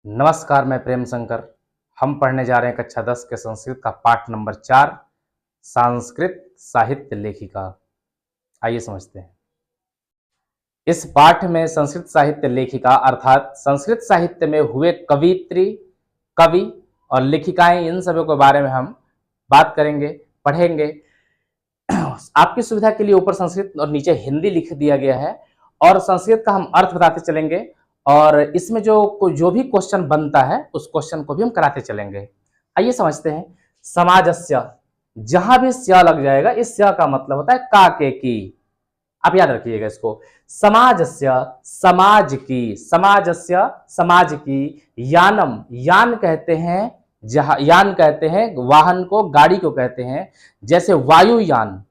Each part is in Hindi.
नमस्कार, मैं प्रेम शंकर। हम पढ़ने जा रहे हैं कक्षा 10 के संस्कृत का पाठ नंबर 4 संस्कृत साहित्य लेखिका। आइए समझते हैं। इस पाठ में संस्कृत साहित्य लेखिका अर्थात संस्कृत साहित्य में हुए कवित्री, कवि और लेखिकाएं, इन सभी के बारे में हम बात करेंगे, पढ़ेंगे। आपकी सुविधा के लिए ऊपर संस्कृत और नीचे हिंदी लिख दिया गया है और संस्कृत का हम अर्थ बताते चलेंगे और इसमें जो भी क्वेश्चन बनता है उस क्वेश्चन को भी हम कराते चलेंगे। आइए समझते हैं। समाजस्य, जहां भी स्य लग जाएगा, इस स्य का मतलब होता है काके की। आप याद रखिएगा इसको। समाजस्य, समाज की, समाजस्य समाज की। यानम, यान कहते हैं यान कहते हैं वाहन को, गाड़ी को कहते हैं। जैसे वायुयान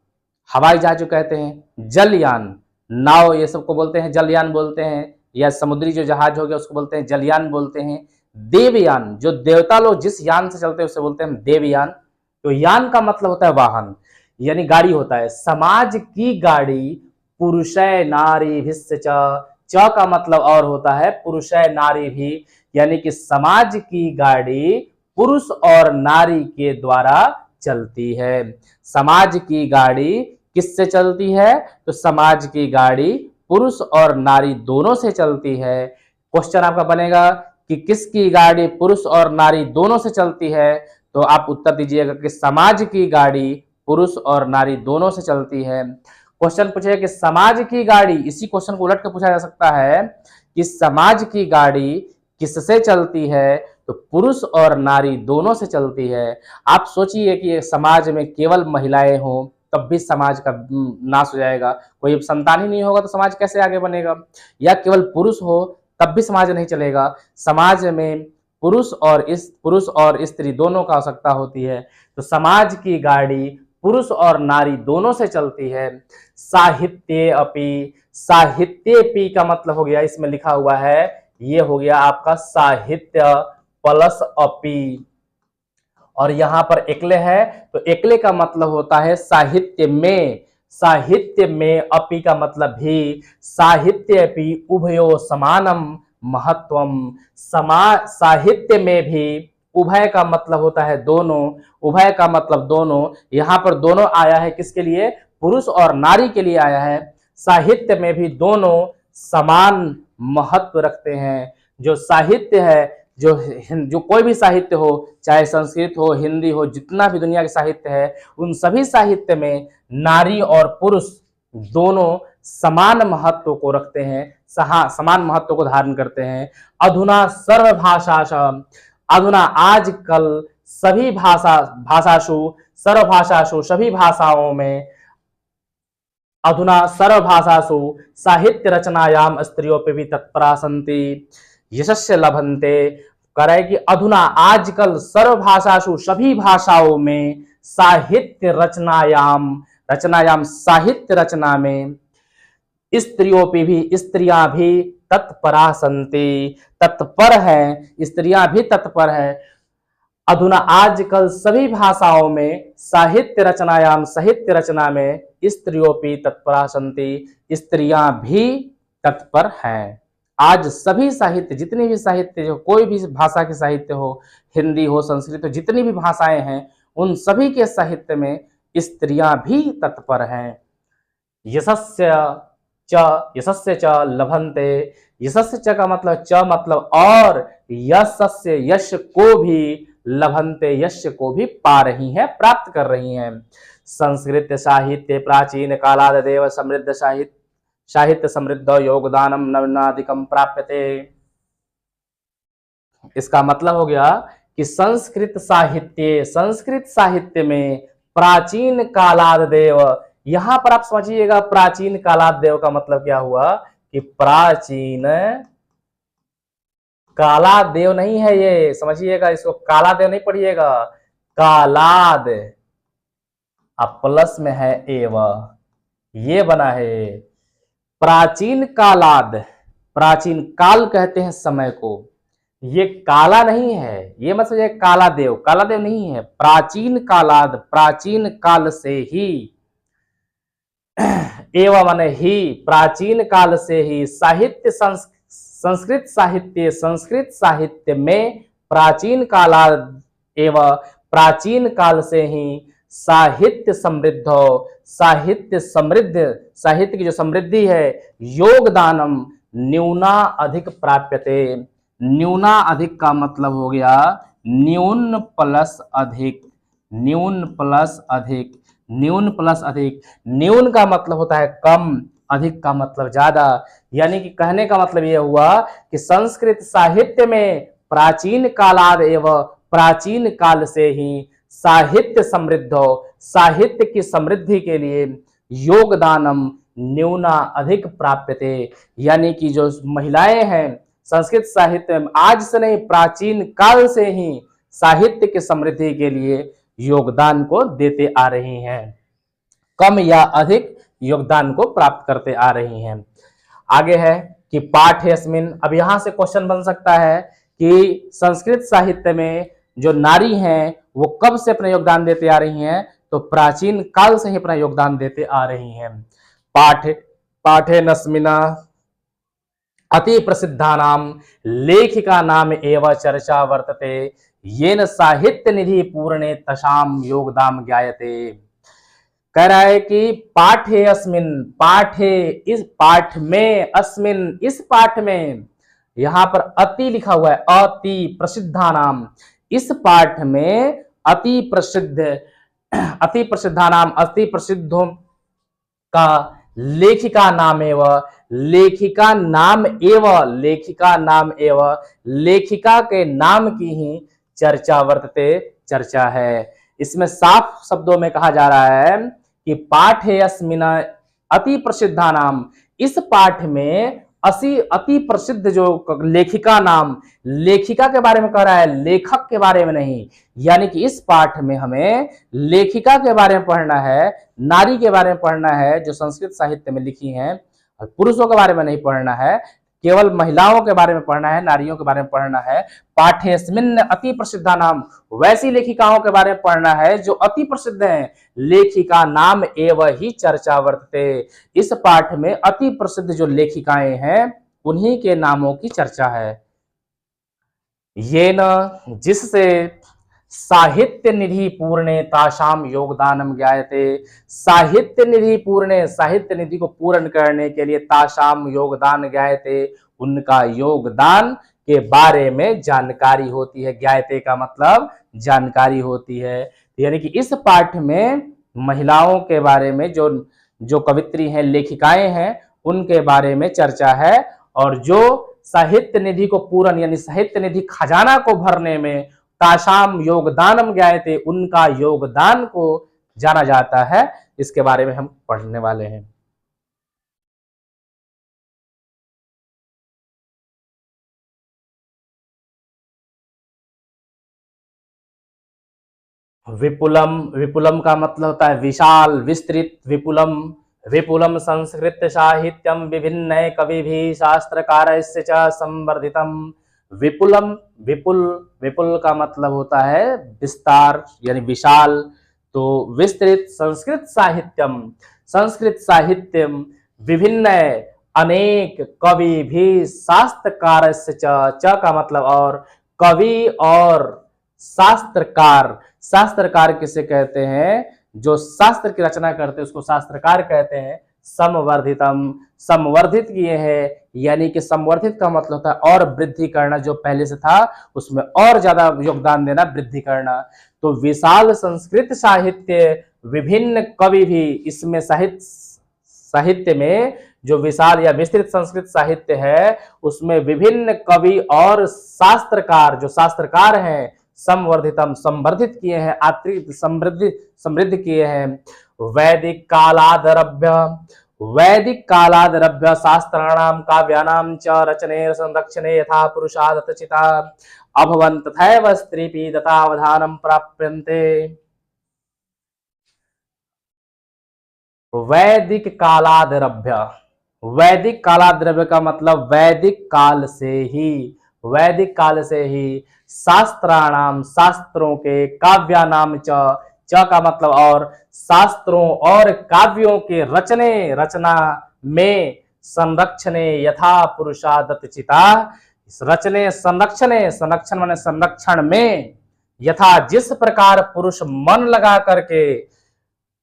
हवाई जहाज जो कहते हैं, जलयान नाव, ये सबको बोलते हैं जलयान बोलते हैं, या समुद्री जो जहाज हो गया उसको बोलते हैं जलयान बोलते हैं। देवयान, जो देवता लोग जिस यान से चलते हैं उसे बोलते हैं देवयान। तो यान का मतलब होता है वाहन, यानी गाड़ी होता है। समाज की गाड़ी पुरुषय नारी भिस्य च का मतलब और होता है पुरुषय नारी भी, यानी कि समाज की गाड़ी पुरुष और नारी के द्वारा चलती है। समाज की गाड़ी किससे चलती है? तो समाज की गाड़ी पुरुष और नारी दोनों से चलती है। क्वेश्चन आपका बनेगा कि किसकी गाड़ी पुरुष और नारी दोनों से चलती है, तो आप उत्तर दीजिएगा कि समाज की गाड़ी पुरुष और नारी दोनों से चलती है। क्वेश्चन पूछेगा कि समाज की गाड़ी, इसी क्वेश्चन को उलट के पूछा जा सकता है कि समाज की गाड़ी किससे चलती है, तो पुरुष और नारी दोनों से चलती है। आप सोचिए कि समाज में केवल महिलाएं हो तब भी समाज का नाश हो जाएगा, कोई संतान ही नहीं होगा तो समाज कैसे आगे बनेगा। या केवल पुरुष हो तब भी समाज नहीं चलेगा। समाज में पुरुष और स्त्री दोनों का आवश्यकता होती है। तो समाज की गाड़ी पुरुष और नारी दोनों से चलती है। साहित्य अपि, साहित्य पी का मतलब हो गया, इसमें लिखा हुआ है, ये हो गया आपका साहित्य प्लस अपि, और यहां पर एकले है तो एकले का मतलब होता है साहित्य में। साहित्य में अपि का मतलब भी, साहित्य अपि उभयो समानम महत्वम। साहित्य में भी उभय का मतलब होता है दोनों, उभय का मतलब दोनों। यहां पर दोनों आया है किसके लिए? पुरुष और नारी के लिए आया है। साहित्य में भी दोनों समान महत्व रखते हैं। जो साहित्य है, जो कोई भी साहित्य हो, चाहे संस्कृत हो, हिंदी हो, जितना भी दुनिया के साहित्य है, उन सभी साहित्य में नारी और पुरुष दोनों समान महत्व को रखते हैं, समान महत्व को धारण करते हैं। अधुना सर्वभाषा, अधुना आजकल सभी भाषासु, सर्वभाषासु सभी भाषाओं में, अधुना सर्वभाषासु साहित्य रचनायाम स्त्रियों पे भी तत्परा संति यशस्य लभन्ते। करे कि अधुना आजकल सर्वभाषासु सभी भाषाओं में साहित्य रचनायाम, रचनायाम साहित्य रचना में, स्त्रियों पे भी, स्त्रियां भी तत्परा संति, तत्पर है, स्त्रियां भी तत्पर है। अधुना आजकल सभी भाषाओं में साहित्य रचनायाम, साहित्य रचना में स्त्रियों पे तत्परा संति, स्त्रियां भी तत्पर हैं। आज सभी साहित्य, जितनी भी साहित्य, जो कोई भी भाषा के साहित्य हो, हिंदी हो, संस्कृत हो, जितनी भी भाषाएं हैं, उन सभी के साहित्य में स्त्रियां भी तत्पर हैं। यशस्य यशस्य च लभन्ते, यशस्य च का मतलब, च मतलब और, यशस्य यश को भी, लभन्ते यश को भी पा रही हैं, प्राप्त कर रही हैं। संस्कृत साहित्य प्राचीन कालादेव समृद्ध साहित्य समृद्ध योगदानम नवनादिकम प्राप्यते। इसका मतलब हो गया कि संस्कृत साहित्य में प्राचीन कालादेव, यहां पर आप समझिएगा प्राचीन कालादेव का मतलब क्या हुआ कि प्राचीन कालादेव नहीं है, ये समझिएगा, इसको कालादेव नहीं पढ़िएगा, कालाद अब प्लस में है एव, ये बना है प्राचीन कालाद। प्राचीन काल कहते हैं समय को, ये काला नहीं है, ये मत समझिए काला देव, काला देव नहीं है, प्राचीन कालाद, प्राचीन काल से ही, एवं माने ही, प्राचीन काल से ही संस्कृत साहित्य में प्राचीन कालाद एवं प्राचीन काल से ही साहित्य समृद्ध हो, साहित्य की जो समृद्धि है, योगदानम न्यूना अधिक प्राप्यते। न्यूना अधिक का मतलब हो गया न्यून प्लस अधिक, न्यून प्लस अधिक, न्यून प्लस अधिक। न्यून का मतलब होता है कम, अधिक का मतलब ज्यादा। यानी कि कहने का मतलब यह हुआ कि संस्कृत साहित्य में प्राचीन कालाद एवं प्राचीन काल से ही साहित्य समृद्ध हो, साहित्य की समृद्धि के लिए योगदानम न्यूना अधिक प्राप्यते। यानी कि जो महिलाएं हैं संस्कृत साहित्य में आज से नहीं प्राचीन काल से ही साहित्य की समृद्धि के लिए योगदान को देते आ रही हैं, कम या अधिक योगदान को प्राप्त करते आ रही हैं। आगे है कि पाठ्यस्मिन। अब यहां से क्वेश्चन बन सकता है कि संस्कृत साहित्य में जो नारी हैं वो कब से अपना योगदान देते आ रही हैं, तो प्राचीन काल से ही अपना योगदान देते आ रही हैं। पाठेनस्मिना अति प्रसिद्धानाम लेखिका नाम एवं चर्चा वर्तते येन साहित्य निधि पूर्णे तशाम योगदान ज्ञायते। कह रहा है कि पाठे अस्मिन, पाठे इस पाठ में, अस्मिन इस पाठ में, यहां पर अति लिखा हुआ है, अति प्रसिद्धानाम, इस पाठ में अति प्रसिद्धानाम, अति प्रसिद्धों का लेखिका नाम एवं, लेखिका नाम एवं, लेखिका नाम एवं, लेखिका के नाम की ही चर्चा वर्तते, चर्चा है। इसमें साफ शब्दों में कहा जा रहा है कि पाठेयस्मिन अति प्रसिद्धानाम, इस पाठ में अति प्रसिद्ध जो लेखिका नाम, लेखिका के बारे में कह रहा है, लेखक के बारे में नहीं। यानी कि इस पाठ में हमें लेखिका के बारे में पढ़ना है, नारी के बारे में पढ़ना है जो संस्कृत साहित्य में लिखी हैं, और पुरुषों के बारे में नहीं पढ़ना है, केवल महिलाओं के बारे में पढ़ना है, नारियों के बारे में पढ़ना है। पाठ्यस्मिन अति प्रसिद्धा नाम, वैसी लेखिकाओं के बारे में पढ़ना है जो अति प्रसिद्ध हैं। लेखिका नाम एवं ही चर्चा वर्तते, इस पाठ में अति प्रसिद्ध जो लेखिकाएं हैं उन्हीं के नामों की चर्चा है। ये न जिससे साहित्य निधि पूर्णे ताशाम योगदानम ज्ञायते, साहित्य निधि पूर्णे, साहित्य निधि को पूर्ण करने के लिए ताशाम योगदान ज्ञायते, उनका योगदान के बारे में जानकारी होती है। ज्ञायते का मतलब जानकारी होती है। यानी कि इस पाठ में महिलाओं के बारे में जो कवित्री हैं, लेखिकाएं हैं, उनके बारे में चर्चा है, और जो साहित्य निधि को पूर्ण यानी साहित्य निधि खजाना को भरने में ताशाम योगदानम ज्ञायते, उनका योगदान को जाना जाता है। इसके बारे में हम पढ़ने वाले हैं। विपुलम, विपुलम का मतलब होता है विशाल, विस्तृत। विपुलम, विपुलम संस्कृत साहित्यम विभिन्न कवि भी शास्त्रकार संवर्धितम। विपुलम, विपुल, विपुल का मतलब होता है विस्तार यानी विशाल। तो विस्तृत संस्कृत साहित्यम, संस्कृत साहित्यम विभिन्न अनेक कवि भी शास्त्रकार, च का मतलब और, कवि और शास्त्रकार। शास्त्रकार किसे कहते हैं? जो शास्त्र की रचना करते हैं उसको शास्त्रकार कहते हैं। समवर्धितम, संवर्धित किए हैं, यानी कि संवर्धित का मतलब होता है और वृद्धि करना, जो पहले से था उसमें और ज्यादा योगदान देना, वृद्धि करना। तो विशाल संस्कृत साहित्य, विभिन्न कवि भी, इसमें साहित्य में जो विशाल या विस्तृत संस्कृत साहित्य है उसमें विभिन्न कवि और शास्त्रकार, जो शास्त्रकार हैं, संवर्धितम संवर्धित किए हैं, अतिरिक्त समृद्ध किए हैं। वैदिक कालादरभ्य, वैदिक कालादरभ्य शास्त्राणाम काव्यानाम च रचने संरक्षणे यथा पुरुषादत चिता अभवन् तथैव स्त्रीपि तथावधानम प्राप्यन्ते। वैदिक कालादरभ्य, वैदिक कालाद्रव्य का मतलब वैदिक काल से ही, वैदिक काल से ही शास्त्राणाम शास्त्रों के, काव्यानाम च का मतलब और, शास्त्रों और काव्यों के रचने रचना में संरक्षणे यथा पुरुषादत चिता, रचने संरक्षणे, संरक्षण माने संरक्षण में, यथा जिस प्रकार पुरुष मन लगा करके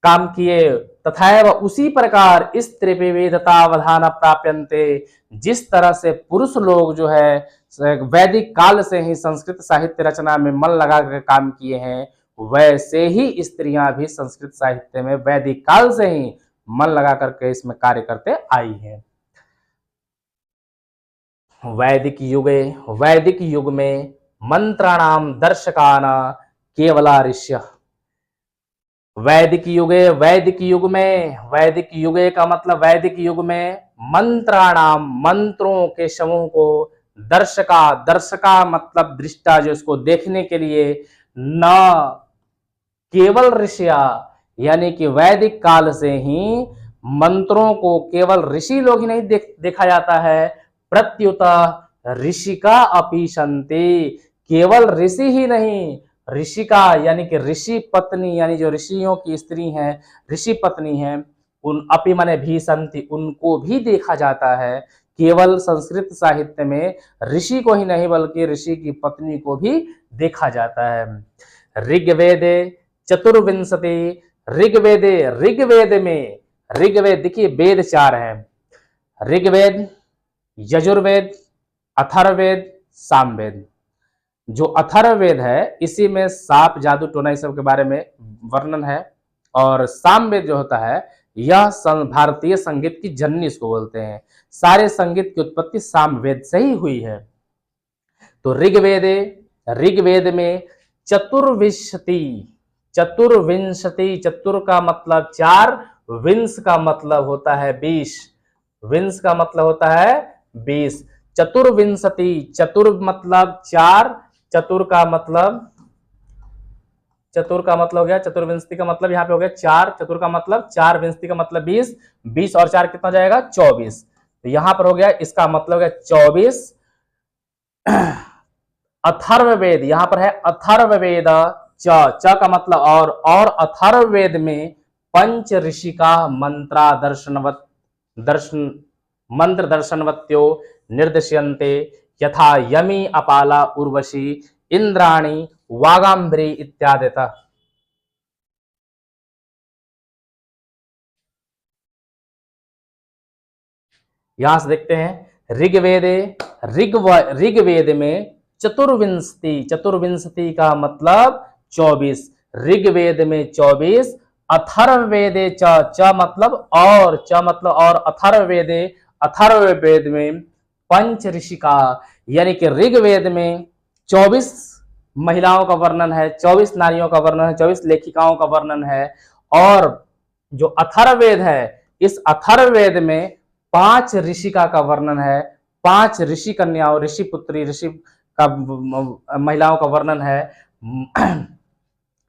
काम किए, तथैव उसी प्रकार स्त्री विविधतावधान प्राप्यन्ते, जिस तरह से पुरुष लोग जो है वैदिक काल से ही संस्कृत साहित्य रचना में मन लगा कर काम किए हैं, वैसे ही स्त्रियां भी संस्कृत साहित्य में वैदिक काल से ही मन लगा करके इसमें कार्य करते आई हैं। वैदिक युग में मंत्राणाम दर्शकाना केवला ऋष्य। वैदिक युगे का मतलब वैदिक युग में मंत्राणाम, मंत्रों के समूह को, दर्शका मतलब दृष्टा, जो इसको देखने के लिए, न केवल ऋषिया, यानी कि वैदिक काल से ही मंत्रों को केवल ऋषि लोग ही नहीं देखा जाता है, प्रत्युत ऋषिका अपि सन्ति, केवल ऋषि ही नहीं, ऋषिका यानी कि ऋषि पत्नी, यानी जो ऋषियों की स्त्री हैं, ऋषि पत्नी हैं, उन अपि माने भी सन्ति, उनको भी देखा जाता है। केवल संस्कृत साहित्य में ऋषि को ही नहीं बल्कि ऋषि की पत्नी को भी देखा जाता है। ऋग्वेदे चतुर्विंशति, ऋग्वेद में, ऋग्वेद देखिए वेद 4 हैं, ऋग्वेद, यजुर्वेद, अथर्ववेद, सामवेद। जो अथर्ववेद है इसी में साप, जादू टोना इस सब के बारे में वर्णन है, और सामवेद जो होता है यह भारतीय संगीत की जननी इसको बोलते हैं। सारे संगीत की उत्पत्ति सामवेद से ही हुई है। तो ऋग्वेद में चतुर्विंशति, चतुर का मतलब 4, विंश का मतलब होता है 20, विंश का मतलब होता है 20। चतुर्विंशति, चतुर मतलब 4, चतुर का मतलब हो गया, चतुर्विंशति का मतलब यहाँ पे हो गया 4, चतुर का मतलब 4, विंशति का मतलब 20, 20 और 4 कितना जाएगा 24। तो यहाँ पर हो गया, इसका मतलब हो गया 24। अथर्ववेद, यहाँ पर है अथर्ववेद, च का मतलब और अथर्ववेद में पंच ऋषि का मंत्र दर्शनवत्यो निर्दिश्यन्ते, यथा यमी, अपाला, उर्वशी, इंद्राणी, वागाम्भरी इत्यादितः। यहां से देखते हैं ऋग्वेद में चतुर्विंशति का मतलब 24, ऋग्वेद में 24, अथर्ववेदे च मतलब और अथर्ववेद में पंच ऋषि का, यानी कि ऋग्वेद में 24 महिलाओं का वर्णन है, 24 नारियों का वर्णन है, 24 लेखिकाओं का वर्णन है, और जो अथर्ववेद है इस अथर्ववेद में 5 ऋषिका का वर्णन है, 5 ऋषि कन्याओं, ऋषि पुत्री, ऋषि का महिलाओं का वर्णन है।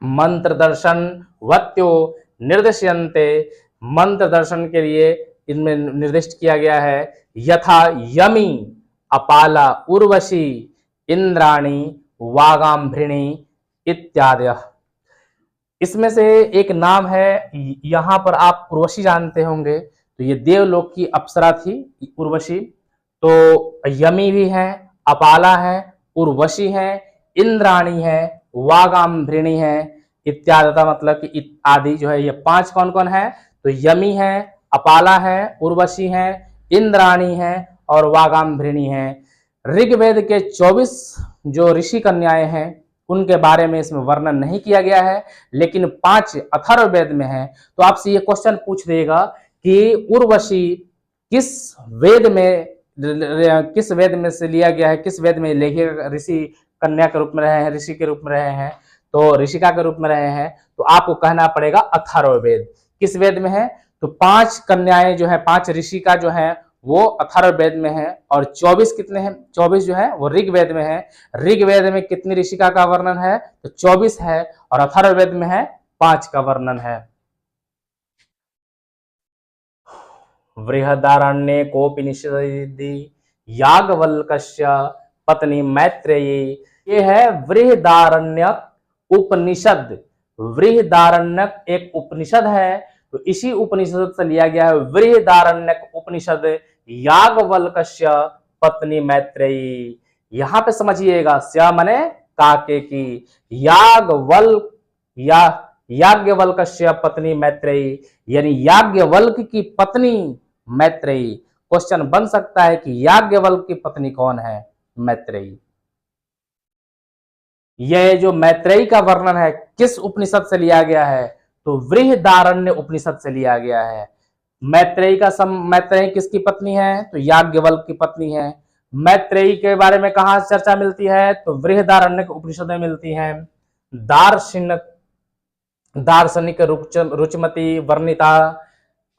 मंत्र दर्शन वत्यो निर्दिश्यन्ते, मंत्र दर्शन के लिए इनमें निर्दिष्ट किया गया है, यथा यमी, अपाला, उर्वशी, इंद्राणी, वागाम्भृणी इत्यादि। इसमें से एक नाम है, यहां पर आप उर्वशी जानते होंगे, तो ये देवलोक की अप्सरा थी उर्वशी। तो यमी भी है, अपाला है, उर्वशी है, इंद्राणी है, वागाम्भृणी है इत्यादि, मतलब कि आदि जो है ये 5 कौन कौन है, तो यमी है, अपाला है, उर्वशी है, इंद्राणी है और वागाम्भृणी है। ऋग्वेद के 24 जो ऋषि कन्याएं हैं उनके बारे में इसमें वर्णन नहीं किया गया है, लेकिन 5 अथर्ववेद में है। तो आपसे ये क्वेश्चन पूछ देगा कि उर्वशी किस वेद में से लिया गया है, किस वेद में लेखिका ऋषि कन्या के रूप में रहे हैं, ऋषि के रूप में रहे हैं, तो ऋषिका के रूप में रहे हैं, तो आपको कहना पड़ेगा अथर्ववेद। किस वेद में है, तो 5 कन्याएं जो है, 5 ऋषिका जो है वो अथर्ववेद में है, और 24 कितने हैं, 24 जो है वो ऋग्वेद में है। ऋग्वेद में कितनी ऋषिका का वर्णन है, तो 24 है, और अथर्ववेद में है 5 का वर्णन है। बृहदारण्यकोपनिषदि याज्ञवल्क्य पत्नी मैत्रेयी, ये है बृहदारण्यक उपनिषद। बृहदारण्यक एक उपनिषद है, तो इसी उपनिषद से लिया गया है बृहदारण्यक उपनिषद। याज्ञवल्क्य पत्नी मैत्रेयी। यहां पे समझिएगा, स्य मने काके की, याज्ञवल्क्य पत्नी मैत्रेयी यानी याज्ञवल्क की पत्नी मैत्रेयी। क्वेश्चन बन सकता है कि याज्ञवल्क की पत्नी कौन है? मैत्रेयी। यह जो मैत्रेयी का वर्णन है किस उपनिषद से लिया गया है? तो बृहदारण्य उपनिषद से लिया गया है। मैत्रेयी किसकी पत्नी है? तो याज्ञवल्क की पत्नी है। मैत्रेयी के बारे में कहां चर्चा मिलती है? तो बृहदारण्य उपनिषद में मिलती है। दार्शनिक रुचिमती वर्णिता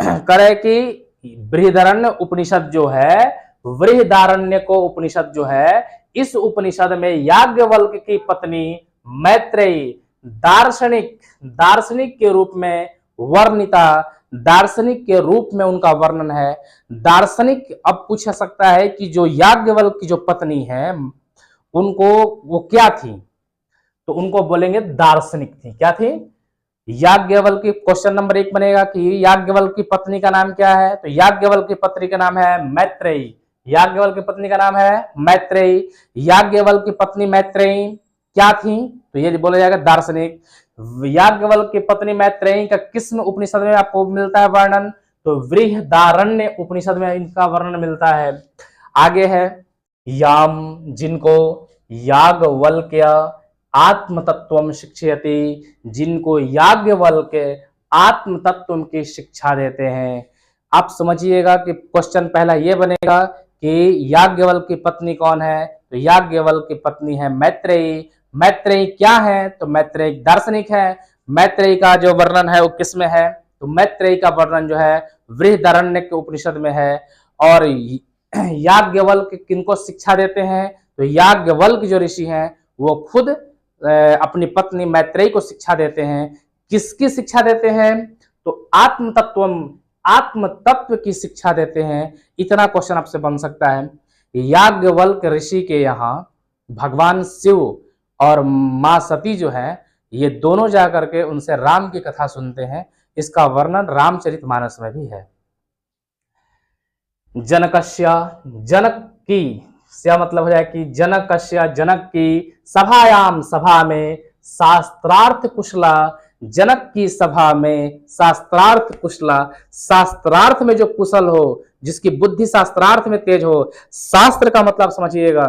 करे कि बृहदारण्य उपनिषद जो है, बृहदारण्य को उपनिषद जो है, इस उपनिषद में याज्ञवल्क्य की पत्नी मैत्रेयी दार्शनिक के रूप में वर्णिता, दार्शनिक के रूप में उनका वर्णन है। दार्शनिक अब पूछ सकता है कि जो याज्ञवल्क्य की जो पत्नी है उनको वो क्या थी? तो उनको बोलेंगे दार्शनिक थी। क्या थी? याज्ञवल्क्य की। क्वेश्चन नंबर 1 बनेगा कि याज्ञवल्क्य की पत्नी का नाम क्या है? तो याज्ञवल्क्य की पत्नी का नाम है मैत्रेयी। याज्ञवल्क्य की पत्नी का नाम है मैत्रेयी। याज्ञवल्क्य की पत्नी मैत्रेयी क्या थी? तो ये बोला जाएगा दार्शनिक। याज्ञवल्क्य की पत्नी मैत्रेयी का किस उपनिषद में आपको मिलता है वर्णन? तो बृहदारण्य उपनिषद में इनका वर्णन मिलता है। आगे है याम, जिनको याज्ञवल्क्य आत्म तत्व शिक्षयति, जिनको याज्ञवल्क्य आत्म तत्व की शिक्षा देते हैं। आप समझिएगा कि क्वेश्चन पहला ये बनेगा कि याज्ञवल्क्य की पत्नी कौन है? तो याज्ञवल्क्य की पत्नी है मैत्रेयी। मैत्रेयी क्या है? तो मैत्रेयी दार्शनिक है। मैत्रेयी का जो वर्णन है वो किस में है? तो मैत्रेयी का वर्णन जो है बृहदारण्य के उपनिषद में है। और याज्ञवल्क्य किनको शिक्षा देते हैं? तो याज्ञवल्क्य जो ऋषि हैं वो खुद अपनी पत्नी मैत्रेयी को शिक्षा देते हैं। किसकी शिक्षा देते हैं? तो आत्म तत्व की शिक्षा देते हैं। इतना क्वेश्चन आपसे बन सकता है। याज्ञवल्क्य ऋषि के यहाँ भगवान शिव और मां सती जो है, ये दोनों जाकर के उनसे राम की कथा सुनते हैं। इसका वर्णन रामचरितमानस में भी है। जनकस्य, जनक की, से मतलब हो जाए कि जनकस्य, जनक की सभायाम, सभा में शास्त्रार्थ कुशला, जनक की सभा में शास्त्रार्थ कुशला, शास्त्रार्थ में जो कुशल हो, जिसकी बुद्धि शास्त्रार्थ में तेज हो। शास्त्र का मतलब समझिएगा,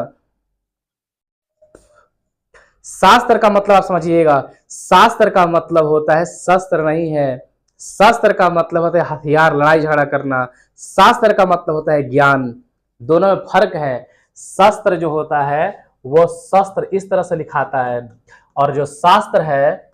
शास्त्र का मतलब आप समझिएगा, शास्त्र का मतलब होता है शस्त्र नहीं है। शास्त्र का मतलब होता है हथियार, लड़ाई झगड़ा करना। शास्त्र का मतलब होता है ज्ञान। दोनों में फर्क है। शस्त्र जो होता है वो शस्त्र इस तरह से लिखाता है, और जो शास्त्र है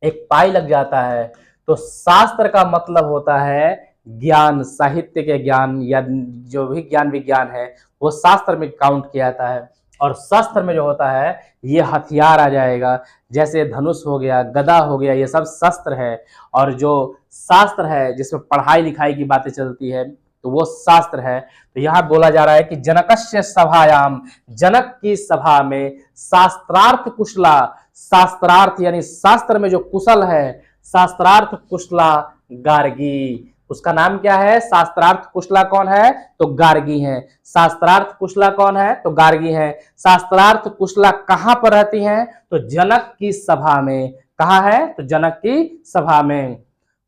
एक पाई लग जाता है। तो शास्त्र का मतलब होता है ज्ञान, साहित्य के ज्ञान या जो भी ज्ञान विज्ञान है वो शास्त्र में काउंट किया जाता है। और शस्त्र में जो होता है ये हथियार आ जाएगा, जैसे धनुष हो गया, गदा हो गया, ये सब शस्त्र है। और जो शास्त्र है जिसमें पढ़ाई लिखाई की बातें चलती है तो वो शास्त्र है। तो यहाँ बोला जा रहा है कि जनकस्य सभायाम, जनक की सभा में शास्त्रार्थ कुशला, शास्त्रार्थ यानी शास्त्र में जो कुशल है, शास्त्रार्थ कुशला गार्गी। उसका नाम क्या है? शास्त्रार्थ कुशला कौन है? तो गार्गी है। शास्त्रार्थ कुशला कौन है? तो गार्गी है। शास्त्रार्थ कुशला कहां पर रहती हैं? तो जनक की सभा में। कहां है? तो जनक की सभा में।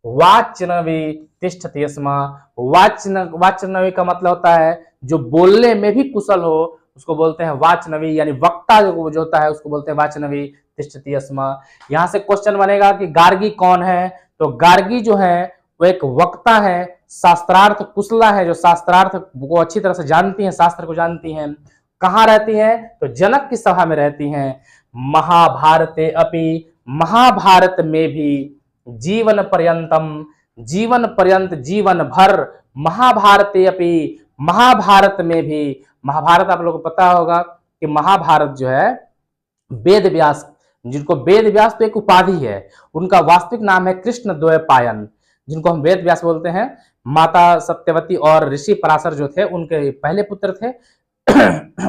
वाचनवी तिष्ठति स्म, वाचनवी का मतलब होता है जो बोलने में भी कुशल हो उसको बोलते हैं वाचनवी, यानी वक्ता जो होता है उसको बोलते हैं वाचनवी तिष्ठति स्म। यहां से क्वेश्चन बनेगा कि गार्गी कौन है? तो गार्गी जो है वो एक वक्ता है, शास्त्रार्थ कुशला है, जो शास्त्रार्थ को अच्छी तरह से जानती हैं, शास्त्र को जानती हैं। कहाँ रहती हैं? तो जनक की सभा में रहती हैं। महाभारते अपि, महाभारत में भी, जीवन पर्यंतम, जीवन पर्यंत, जीवन भर, महाभारते अपि, महाभारत में भी। महाभारत आप लोगों को पता होगा कि महाभारत जो है वेद व्यास, जिनको वेद व्यास तो एक उपाधि है, उनका वास्तविक नाम है कृष्ण द्वैपायन, जिनको हम वेद व्यास बोलते हैं। माता सत्यवती और ऋषि पराशर जो थे उनके पहले पुत्र थे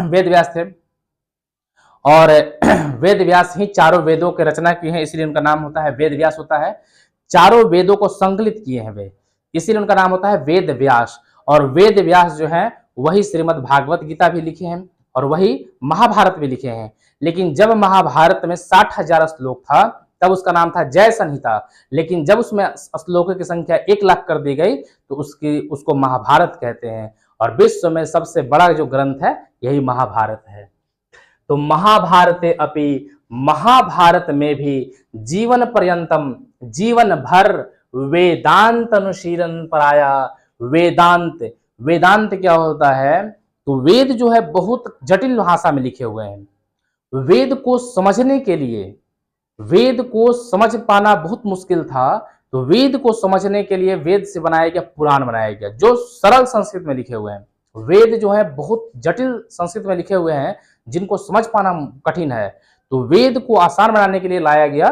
वेद व्यास थे। और वेद व्यास ही चारों वेदों की रचना की है, इसलिए उनका नाम होता है वेद व्यास होता है। चारों वेदों को संकलित किए हैं वे, इसीलिए उनका नाम होता है वेद व्यास। और वेद व्यास जो है वही श्रीमद् भागवत गीता भी लिखे हैं और वही महाभारत भी लिखे हैं। लेकिन जब महाभारत में 60,000 श्लोक था तब उसका नाम था जय संहिता, लेकिन जब उसमें श्लोकों की संख्या 1 लाख कर दी गई तो उसको महाभारत कहते हैं। और विश्व में सबसे बड़ा जो ग्रंथ है यही महाभारत है। तो महाभारते अपि, महाभारत में भी जीवन पर्यंतम, जीवन भर वेदांत अनुशीलन पराया। वेदांत, वेदांत क्या होता है? तो वेद जो है बहुत जटिल भाषा में लिखे हुए हैं। वेद को समझने के लिए, वेद को समझ पाना बहुत मुश्किल था, तो वेद को समझने के लिए वेद से बनाया गया पुराण बनाया गया जो सरल संस्कृत में लिखे हुए हैं। वेद जो है बहुत जटिल संस्कृत में लिखे हुए हैं जिनको समझ पाना कठिन है, तो वेद को आसान बनाने के लिए लाया गया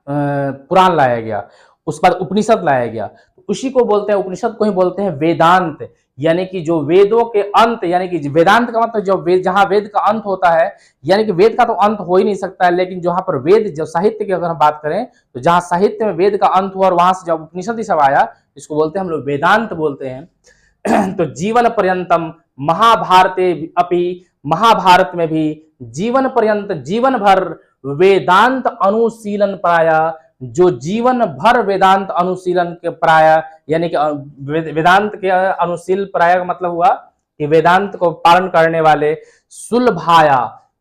पुराण लाया गया, उस पर उपनिषद लाया गया। उसी को बोलते हैं, उपनिषद को ही बोलते हैं वेदांत, यानी कि जो वेदों के अंत, यानी कि वेदांत का मतलब जो वेद, जहां वेद का अंत होता है, यानी कि वेद का तो अंत हो ही नहीं सकता है, लेकिन जहां पर वेद, जो साहित्य की अगर हम बात करें तो जहां साहित्य में वेद का अंत हुआ और वहां से जब उपनिषद सब आया, इसको बोलते हैं हम लोग वेदांत बोलते हैं। तो जीवन पर्यंतम महाभारते अपि, महाभारत में भी जीवन पर्यंत, जीवन भर वेदांत अनुशीलन पराया, जो जीवन भर वेदांत अनुशीलन के पराया, यानी कि वेदांत के अनुशील पराया का मतलब हुआ कि वेदांत को पालन करने वाले, सुलभाया,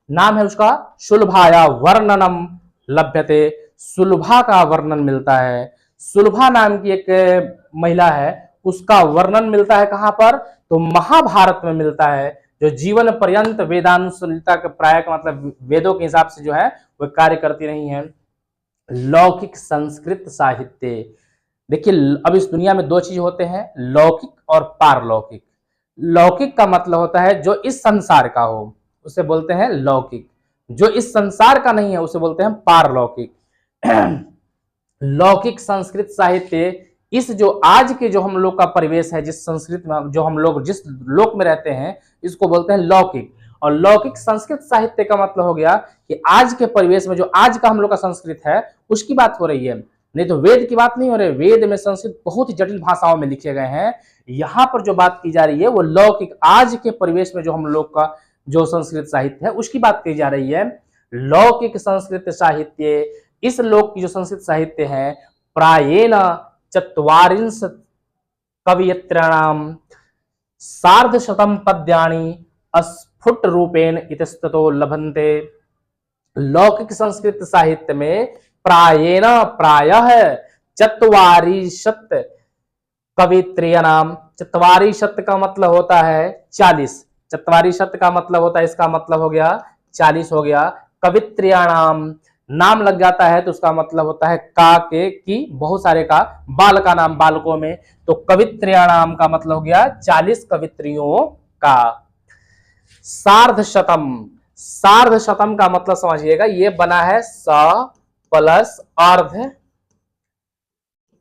नाम है उसका सुलभाया, वर्णनम लभ्यते, सुलभा का वर्णन मिलता है। सुलभा नाम की एक महिला है, उसका वर्णन मिलता है कहां पर? तो महाभारत में मिलता है। जो जीवन पर्यंत वेदानुशीलता के प्राय का मतलब वेदों के हिसाब से जो है वह कार्य करती रही है। लौकिक संस्कृत साहित्य, देखिए अब इस दुनिया में दो चीज होते हैं, लौकिक और पारलौकिक। लौकिक का मतलब होता है जो इस संसार का हो, उसे बोलते हैं लौकिक। जो इस संसार का नहीं है उसे बोलते हैं पारलौकिक। लौकिक संस्कृत साहित्य, इस जो आज के जो हम लोग का परिवेश है, जिस संस्कृत में जो हम लोग जिस लोक में रहते हैं, इसको बोलते हैं लौकिक। और लौकिक संस्कृत साहित्य का मतलब हो गया कि आज के परिवेश में जो आज का हम लोग का संस्कृत है उसकी बात हो रही है, नहीं तो वेद की बात नहीं हो रही। वेद में संस्कृत बहुत ही जटिल भाषाओं में लिखे गए हैं, यहाँ पर जो बात की जा रही है वो लौकिक, आज के परिवेश में जो हम लोग का जो संस्कृत साहित्य है उसकी बात की जा रही है। लौकिक संस्कृत साहित्य, इस लोक की जो संस्कृत साहित्य है, प्रायेण चत्वारिंश कवियत्राणाम सार्धशतम पद्यानि स्फुट रूपेण इतस्ततो लभन्ते। लौकिक संस्कृत साहित्य में प्रायेण, प्रायः चत्वारिशत कवित्रयाणाम, चत्वारिशत का मतलब होता है 40, चत्वारिशत का मतलब होता है, इसका मतलब हो गया 40 हो गया। कवित्रयाणाम नाम लग जाता है तो उसका मतलब होता है का के की, बहुत सारे का, बाल का नाम बालकों में, तो कवित्रयाणाम का मतलब हो गया 40 कवित्रियों का। सार्धशतम, सार्धशतम का मतलब समझिएगा ये बना है स प्लस अर्ध,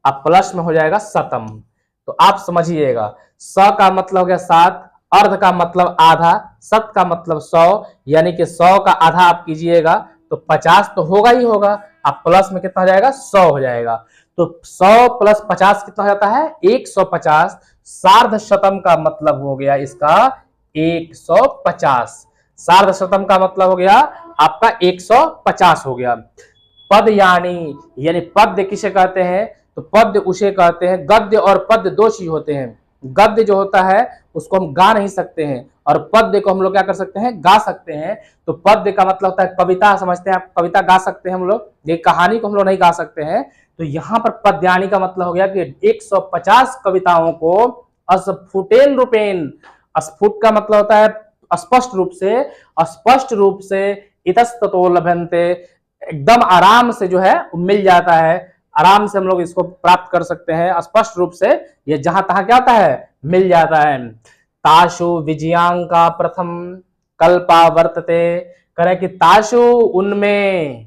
अब प्लस में हो जाएगा शतम, तो आप समझिएगा स का मतलब हो गया 7, अर्ध का मतलब आधा, शत का मतलब 100, यानी कि 100 का आधा आप कीजिएगा तो 50 तो होगा ही होगा, अब प्लस में कितना हो जाएगा 100 हो जाएगा, तो 100 प्लस 50 कितना हो जाता है 150। सार्धशतम का मतलब हो गया इसका 150, सार्धशतम का मतलब हो गया आपका 150 हो गया। पदयानी, यानी पद्य किसे कहते हैं? तो पद्य उसे कहते हैं, गद्य और पद्य दो चीज होते हैं। गद्य जो होता है उसको हम गा नहीं सकते हैं और पद्य को हम लोग क्या कर सकते हैं, गा सकते हैं। तो पद्य का मतलब होता है कविता, समझते हैं आप, कविता गा सकते हैं हम लोग, ये कहानी को हम लोग नहीं गा सकते हैं। तो यहाँ पर पद्यानी का मतलब हो गया कि 150 कविताओं को स्फुटेन रूपेण, स्फुट का मतलब होता है स्पष्ट रूप से, स्पष्ट रूप से, इतस्ततो लभन्ते, एकदम आराम से जो है मिल जाता है, आराम से हम लोग इसको प्राप्त कर सकते हैं, स्पष्ट रूप से ये जहां तहां क्या होता है मिल जाता है। ताशु विजयांका प्रथम कल्पा वर्तते, करें कि ताशु उनमें,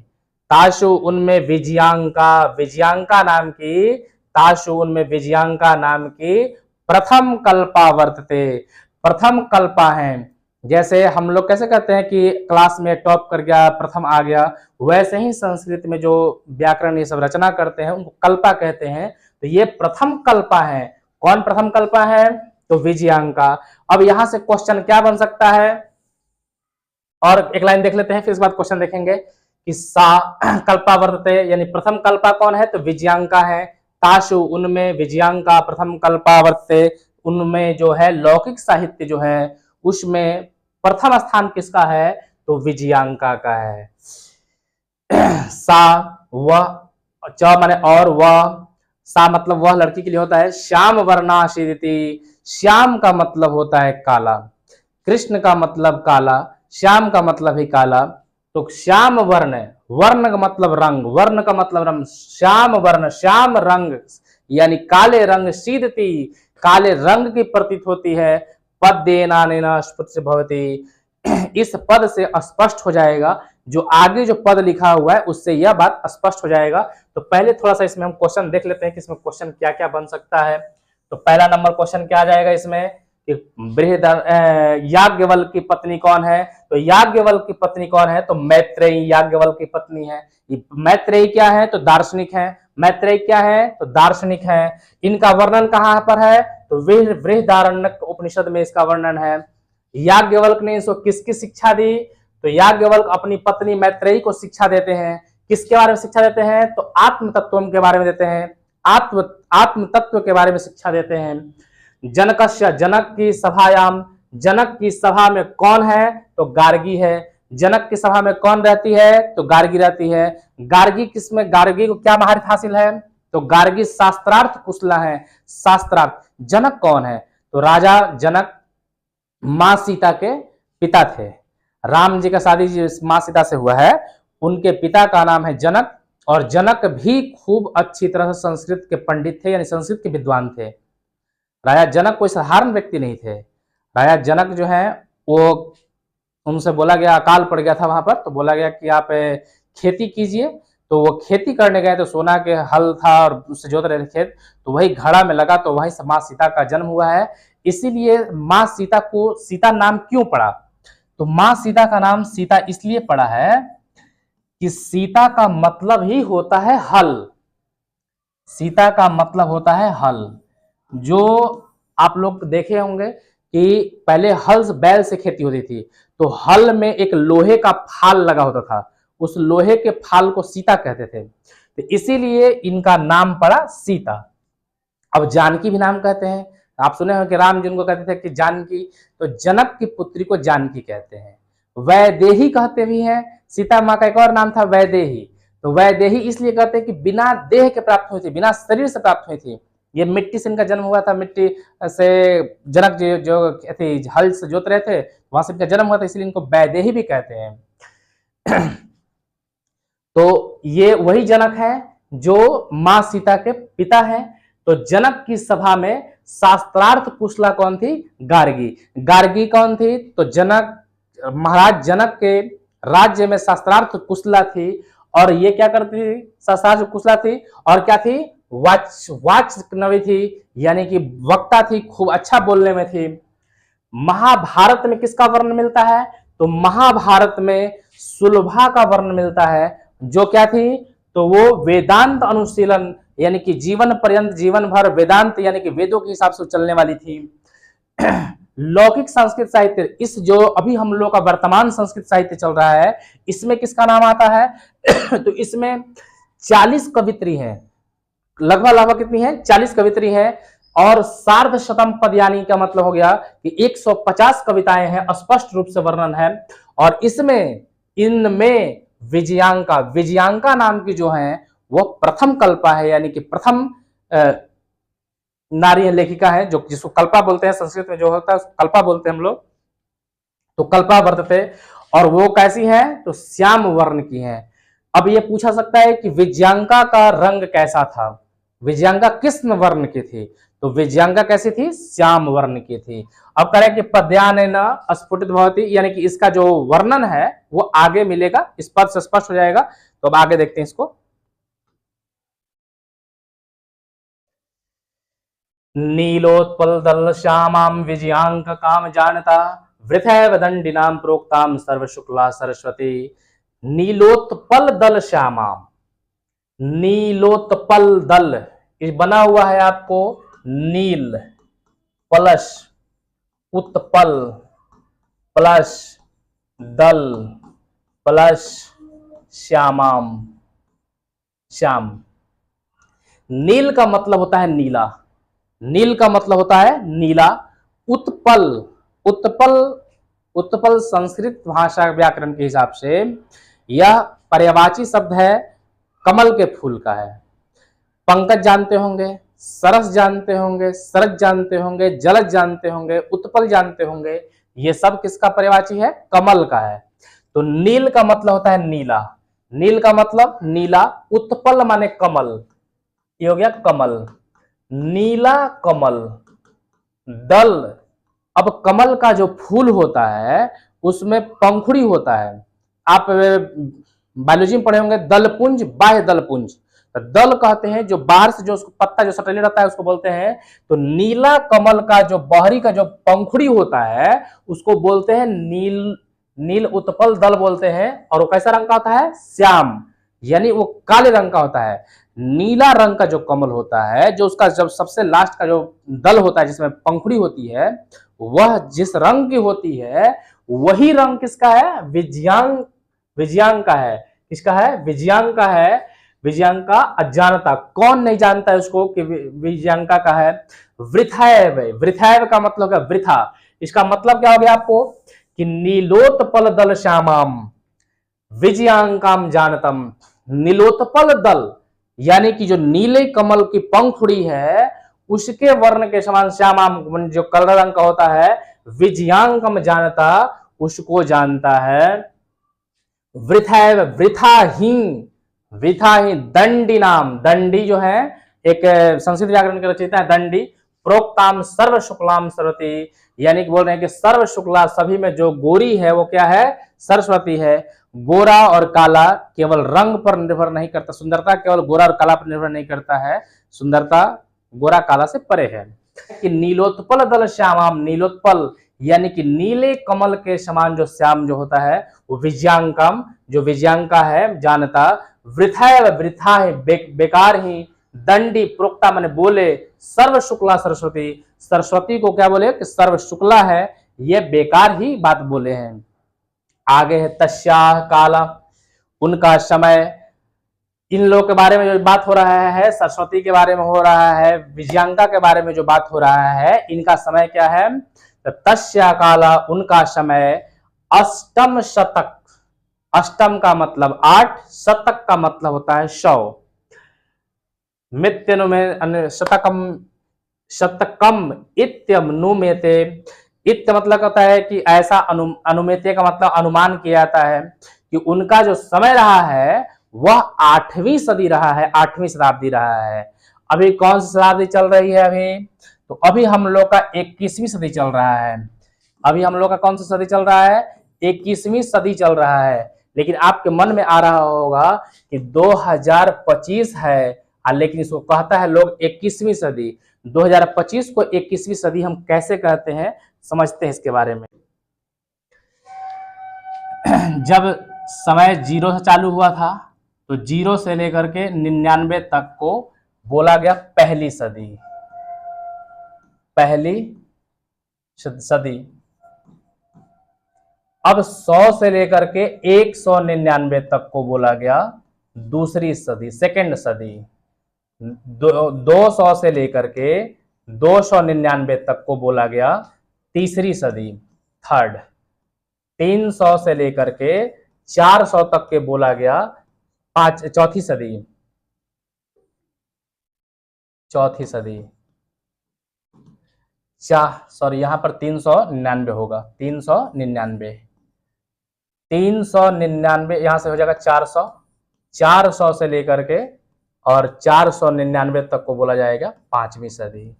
ताशु उनमें विजयांका, विजयांका नाम की, ताशु उनमें विजयांका नाम की प्रथम कल्पा वर्तते, प्रथम कल्पा है। जैसे हम लोग कैसे कहते हैं कि क्लास में टॉप कर गया, प्रथम आ गया, वैसे ही संस्कृत में जो व्याकरण ये सब रचना करते हैं उनको कल्पा कहते हैं। तो ये प्रथम कल्पा है, कौन प्रथम कल्पा है? तो विजयांका। अब यहां से क्वेश्चन क्या बन सकता है, और एक लाइन देख लेते हैं, फिर इस बाद क्वेश्चन देखेंगे कि सा कल्पा वर्तते, यानी प्रथम कल्पा कौन है? तो विजयांका है। ताशु, उनमें विजयांका प्रथम कल्पा वर्तते, उनमें जो है लौकिक साहित्य जो है उसमें प्रथम स्थान किसका है? तो विजयांका का है। सा, वह, च माने और, वह, सा मतलब वह लड़की के लिए होता है। श्याम वर्णाशीदिति, श्याम का मतलब होता है काला, कृष्ण का मतलब काला, श्याम का मतलब ही काला। तो श्याम वर्ण, वर्ण का मतलब रंग, वर्ण का मतलब रंग, श्याम वर्ण, श्याम रंग यानी काले रंग, सीदती काले रंग की प्रतीत होती है। पद देना नेना स्फुट भवती, इस पद से स्पष्ट हो जाएगा, जो आगे जो पद लिखा हुआ है उससे यह बात स्पष्ट हो जाएगा। तो पहले थोड़ा सा इसमें हम क्वेश्चन देख लेते हैं कि इसमें क्वेश्चन क्या क्या बन सकता है। तो पहला नंबर क्वेश्चन क्या आ जाएगा इसमें कि याज्ञवल्क्य की पत्नी कौन है? तो याज्ञवल्क्य की पत्नी कौन है? तो मैत्रेयी याज्ञवल्क्य की पत्नी है। मैत्रेयी क्या है? तो दार्शनिक है। मैत्रेयी क्या है? तो दार्शनिक है। इनका वर्णन कहां पर है? तो बृहदारण्यक उपनिषद में इसका वर्णन है। याज्ञवल्क्य ने इसको किसकी शिक्षा दी? तो याज्ञवल्क्य अपनी पत्नी मैत्रेयी को शिक्षा देते हैं। किसके बारे में शिक्षा देते हैं? तो आत्म तत्व के बारे में देते हैं, आत्म तत्व के बारे में शिक्षा देते हैं। जनकस्य, जनक की सभायाम, जनक की सभा में कौन है? तो गार्गी है। जनक की सभा में कौन रहती है? तो गार्गी रहती है। गार्गी किसमें, गार्गी को क्या महारत हासिल है? तो गार्गी शास्त्रार्थ कुशला है। शास्त्रार्थ। जनक कौन है? तो राजा जनक मां सीता के पिता थे। राम जी का शादी मां सीता से हुआ है, उनके पिता का नाम है जनक, और जनक भी खूब अच्छी तरह से संस्कृत के पंडित थे, यानी संस्कृत के विद्वान थे। राजा जनक कोई साधारण व्यक्ति नहीं थे। राजा जनक जो है वो, उनसे बोला गया, अकाल पड़ गया था वहां पर, तो बोला गया कि आप खेती कीजिए। तो वो खेती करने गए, तो सोना के हल था और उससे जोत रहे थे खेत, तो वही घड़ा में लगा, तो वही से मां सीता का जन्म हुआ है। इसीलिए मां सीता को सीता नाम क्यों पड़ा? तो मां सीता का नाम सीता इसलिए पड़ा है कि सीता का मतलब ही होता है हल। सीता का मतलब होता है हल। जो आप लोग देखे होंगे कि पहले हल बैल से खेती होती थी, तो हल में एक लोहे का फाल लगा होता था, उस लोहे के फाल को सीता कहते थे, तो इसीलिए इनका नाम पड़ा सीता। अब जानकी भी नाम कहते हैं, आप सुने हो कि राम जिनको कहते थे कि जानकी, तो जनक की पुत्री को जानकी कहते हैं। वैदेही कहते भी हैं, सीता माँ का एक और नाम था वैदेही। तो वैदेही इसलिए कहते हैं कि बिना देह के प्राप्त हुई थी, बिना शरीर से प्राप्त हुई थी। ये मिट्टी से इनका जन्म हुआ था, मिट्टी से जनक जो थी हल से जोत रहे थे, वहां से इनका जन्म हुआ था, इसलिए इनको वैदेही भी कहते हैं। तो ये वही जनक है जो मां सीता के पिता हैं। तो जनक की सभा में शास्त्रार्थ कुशला कौन थी? गार्गी। गार्गी कौन थी? तो जनक, महाराज जनक के राज्य में शास्त्रार्थ कुशला थी, और ये क्या करती थी? शास्त्रार्थ कुशला थी, और क्या थी? वाचनवी थी, यानी कि वक्ता थी, खूब अच्छा बोलने में थी। महाभारत में किसका वर्णन मिलता है? तो महाभारत में सुलभा का वर्णन मिलता है, जो क्या थी? तो वो वेदांत अनुशीलन, यानी कि जीवन पर्यंत, जीवन भर वेदांत यानी कि वेदों के हिसाब से चलने वाली थी। लौकिक संस्कृत साहित्य, इस जो अभी हम लोग का वर्तमान संस्कृत साहित्य चल रहा है, इसमें किसका नाम आता है? तो इसमें 40 कवित्री हैं, लगभग कितनी है? 40 कवित्री है, और सार्ध शतम पदयानी का मतलब हो गया कि 150 कविताएं हैं, स्पष्ट रूप से वर्णन है। और इसमें, इनमें विजयांका, विजयांका नाम की जो है वो प्रथम कल्पा है, यानी कि प्रथम नारी लेखिका है, जो जिसको कल्पा बोलते हैं, संस्कृत में जो होता है कल्पा बोलते हैं हम लोग। तो कल्पा वर्तते, और वो कैसी है? तो श्याम वर्ण की है। अब ये पूछा सकता है कि विजयांका का रंग कैसा था? विजयांका किस वर्ण की थी? तो विजयांका कैसी थी? श्याम वर्ण की थी। अब करें कि पद्यान स्फुटित भवति, यानी कि इसका जो वर्णन है वो आगे मिलेगा, इस पद से स्पष्ट हो जाएगा। तो अब आगे देखते हैं इसको। नीलोत्पल दल श्यामाम विजयांक काम जानता, वृथैव दंडिनाम प्रोक्ताम सर्व शुक्ला सरस्वती। नीलोत्पल दल श्यामाम, नीलोत्पल दल बना हुआ है आपको नील प्लस उत्पल प्लस दल प्लस श्यामाम, श्याम। नील का मतलब होता है नीला, नील का मतलब होता है नीला। उत्पल, उत्पल, उत्पल संस्कृत भाषा व्याकरण के हिसाब से यह पर्यायवाची शब्द है, कमल के फूल का है। पंकज जानते होंगे, सरस जानते होंगे, सरस जानते होंगे, जलज जानते होंगे, उत्पल जानते होंगे, ये सब किसका पर्यायवाची है? कमल का है। तो नील का मतलब होता है नीला, नील का मतलब नीला। उत्पल माने कमल, ये हो गया कमल, नीला कमल। दल, अब कमल का जो फूल होता है उसमें पंखुड़ी होता है। आप बायोलॉजी में पढ़े होंगे दलपुंज, बाह्य दलपुंज। दल कहते हैं जो बाहर से जो पत्ता जो सटले रहता है उसको बोलते हैं। तो नीला कमल का जो बाहरी का जो पंखुड़ी होता है उसको बोलते हैं नील, नील उत्पल दल बोलते हैं। और वो कैसा रंग का होता है? श्याम, यानी वो काले रंग का होता है। नीला रंग का जो कमल होता है, जो उसका जब सबसे लास्ट का जो दल होता है जिसमें पंखुड़ी होती है, वह जिस रंग की होती है वही रंग किसका है? विजयांग, विजयांग का है। किसका है? विजयांग का है। विजयांग का अज्ञानता, कौन नहीं जानता है उसको कि विजयांका का है? वृथैव, वृथैव का मतलब है वृथा। इसका मतलब क्या हो गया आपको कि नीलोत्पल दल श्यामाम विजयांकाम जानतम। नीलोत्पल दल यानी कि जो नीले कमल की पंखुड़ी है उसके वर्ण के समान श्यामाम जो काला रंग का होता है, विजयांकम जानता, उसको जानता है। वृथैव, वृथाहीन, वृथाहीन। दंडी नाम, दंडी जो है एक संस्कृत व्याकरण के रचयिता है दंडी। प्रोक्ताम सर्व शुक्लाम सरस्वती, यानी कि बोल रहे हैं कि सर्व शुक्ला सभी में जो गोरी है वो क्या है? सरस्वती है। गोरा और काला केवल रंग पर निर्भर नहीं करता, सुंदरता केवल गोरा और काला पर निर्भर नहीं करता है, सुंदरता गोरा काला से परे है। कि नीलोत्पल दल श्यामाम, नीलोत्पल यानी कि नीले कमल के समान जो श्याम जो होता है वो विजयांकम, जो विजयांका है जानता। वृथा, वृथा है बेकार ही। दंडी प्रोक्ता मैंने बोले। सर्व शुक्ला सरस्वती, सरस्वती को क्या बोले कि सर्व शुक्ला है, ये बेकार ही बात बोले हैं। आगे है तस्याह काला, उनका समय। इन लोगों के बारे में जो बात हो रहा है, सरस्वती के बारे में हो रहा है, विजयांका के बारे में जो बात हो रहा है, इनका समय क्या है? तो तस्या काला, उनका समय अष्टम शतक। अष्टम का मतलब 8, शतक का मतलब होता है 100। मित्यनुमे शतकम, शतकम इत्यनुमेते। इत्य मतलब होता है कि ऐसा, अनुमेते का मतलब अनुमान किया जाता है कि उनका जो समय रहा है वह 8वीं सदी रहा है, 8वीं शताब्दी रहा है। अभी कौन सी शताब्दी चल रही है? अभी तो अभी हम लोग का 21वीं सदी चल रहा है। अभी हम लोग का कौन सा सदी चल रहा है? 21वीं सदी चल रहा है। लेकिन आपके मन में आ रहा होगा कि 2025 है, लेकिन इसको कहता है लोग 21वीं सदी। 2025 को 21वीं सदी हम कैसे कहते हैं, समझते हैं इसके बारे में। जब समय 0 से चालू हुआ था तो 0 से लेकर के 99 तक को बोला गया पहली सदी, पहली सदी। अब 100 से लेकर के 199 तक को बोला गया दूसरी सदी, सेकंड सदी। 200 से लेकर के 299 तक को बोला गया तीसरी सदी, थर्ड। 300 से लेकर के 400 तक के बोला गया चौथी सदी, चौथी सदी। सॉरी, यहां पर 399 होगा, 399, 399 यहां से हो जाएगा 400, 400 से लेकर के और 499 तक को बोला जाएगा 5वीं सदी।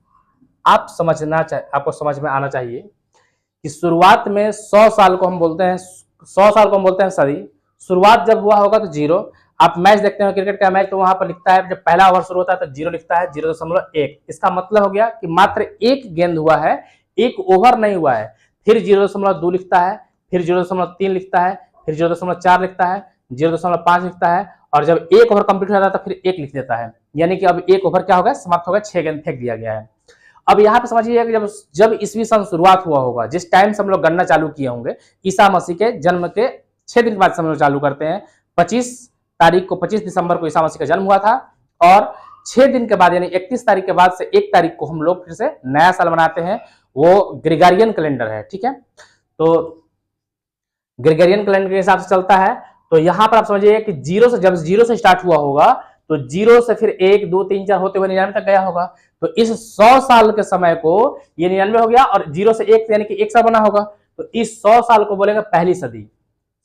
आप समझना चाहिए, आपको समझ में आना चाहिए कि शुरुआत में 100 साल को हम बोलते हैं, 100 साल को हम बोलते हैं सदी। शुरुआत जब हुआ होगा तो 0। आप मैच देखते हैं क्रिकेट का मैच, तो वहां पर लिखता है जब पहला ओवर शुरू होता है तो 0 लिखता है, 0.1। इसका मतलब हो गया कि मात्र एक गेंद हुआ है, एक ओवर नहीं हुआ है। फिर 0.2 लिखता है, फिर 0.3 लिखता है, फिर 0.4 लिखता है, 0.5 लिखता है, और जब एक ओवर कंप्लीट हो जाता है तो फिर 1 लिख देता है। यानी कि अब एक ओवर क्या होगा? समाप्त होगा, 6 गेंद फेंक दिया गया है। अब यहाँ पे समझिए कि जब जब ईसवी सन शुरुआत हुआ होगा, जिस टाइम से हम लोग गणना चालू किए होंगे, ईसा मसीह के जन्म के 6 दिन के बाद से हम लोग चालू करते हैं। 25 दिसंबर को ईसा मसीह का जन्म हुआ था, और 6 दिन के बाद यानी 31 तारीख के बाद से 1 तारीख को हम लोग फिर से नया साल मनाते हैं। वो ग्रेगरियन कैलेंडर है, ठीक है। तो ग्रेगरियन कैलेंडर के हिसाब से चलता है। तो यहाँ पर आप समझिए कि जब जीरो से स्टार्ट हुआ होगा, तो जीरो से फिर 1 2 3 4 होते हुए 99 तक गया होगा। तो इस 100 साल के समय को ये 99 हो गया, और 0 से 1 यानी कि 1 साल बना होगा। तो इस 100 साल को बोलेंगे पहली सदी।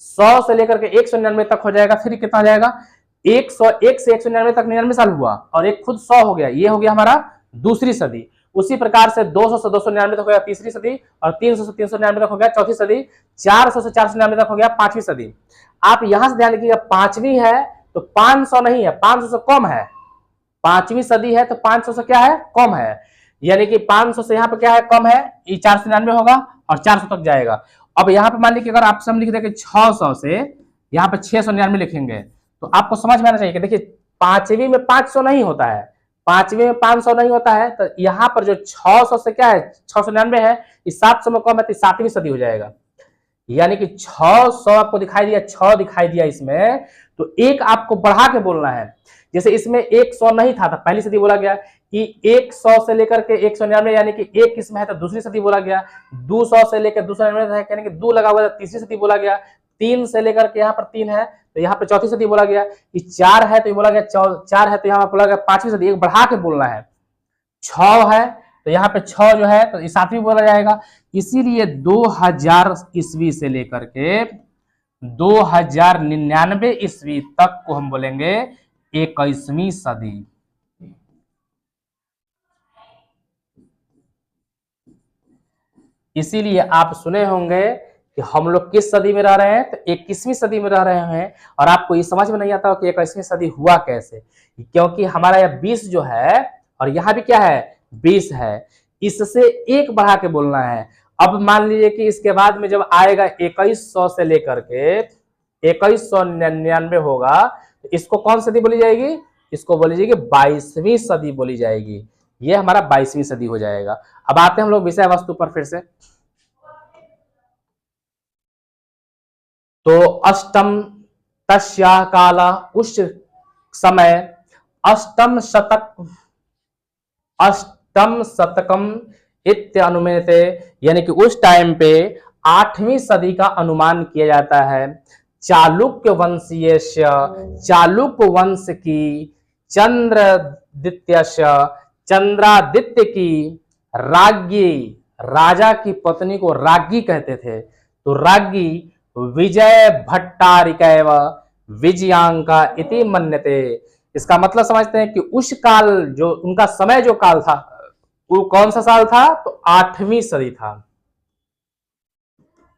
100 से लेकर के 199 तक हो जाएगा, फिर कितना हो जाएगा, 101 से 199 तक 99 साल हुआ, और एक खुद 100 हो गया, ये हो गया हमारा दूसरी सदी। उसी प्रकार से 200 से 299 तक हो गया तीसरी सदी, और 300 से 399 तक हो गया चौथी सदी, 400 से 499 तक हो गया पांचवी सदी। आप यहां से ध्यान रखिएगा, पांचवी है तो 500 नहीं है, 500 से कम है। पांचवी सदी है तो 500 से क्या है, कम है, यानी कि 500 से यहाँ पे क्या है, कम है, ये 499 होगा और 400 तक जाएगा। अब यहाँ पे मान लीजिए अगर आप सब लिख देंगे 600 से यहाँ पे 699 लिखेंगे, तो आपको समझ में आना चाहिए कि देखिए पांचवी में 500 नहीं होता है, पांचवी में 500 नहीं होता है, तो यहाँ पर जो 600 से क्या है, 699 है, इस 700 में कम है तो 7वीं सदी हो जाएगा। यानी कि 600 आपको दिखाई दिया, 6 दिखाई दिया इसमें, तो एक आपको बढ़ा के बोलना है। जैसे इसमें 100 नहीं था, पहली सदी बोला गया कि 100 से लेकर के 199 यानी कि 1 इसमें है तो दूसरी सदी बोला गया। 200 से लेकर 299 है यानी कि 2 लगा हुआ है, तीसरी सदी बोला गया। 3 से लेकर के यहाँ पर 3 है तो यहाँ पे चौथी सदी बोला गया। 4 है तो ये बोला गया 4 है तो यहाँ बोला गया 5वीं सदी। एक बढ़ा के बोलना है। 6 है तो यहाँ पे 6 जो है तो 7वीं बोला जाएगा। इसीलिए 2000 ईस्वी से लेकर के 2099 ईस्वी तक को हम बोलेंगे 21वीं सदी। इसीलिए आप सुने होंगे कि हम लोग किस सदी में रह रहे हैं, तो 21वीं सदी में रह रहे हैं। और आपको ये समझ में नहीं आता कि 21वीं सदी हुआ कैसे, क्योंकि हमारा यह 20 जो है और यहाँ भी क्या है 20 है, इससे एक बढ़ा के बोलना है। अब मान लीजिए कि इसके बाद में जब आएगा 2100 से लेकर के 2199 होगा, तो इसको कौन सदी बोली जाएगी, इसको बोली जाएगी 22वीं सदी बोली जाएगी। ये हमारा 22वीं सदी हो जाएगा। अब आते हैं हम लोग विषय वस्तु पर फिर से। तो अष्टम तस्या काला, उस समय अष्टम शतकम इत्यनुमेते, यानी कि उस टाइम पे 8वीं सदी का अनुमान किया जाता है। चालुक्य वंशीय, चालुक्य वंश की चंद्रादित्य की राज्ञी, राजा की पत्नी को राज्ञी कहते थे, तो राज्ञी विजय भट्टारिकैव विजयांका इति मन्यते। इसका मतलब समझते हैं कि उस काल जो उनका समय जो काल था वो कौन सा साल था, तो 8वीं सदी था।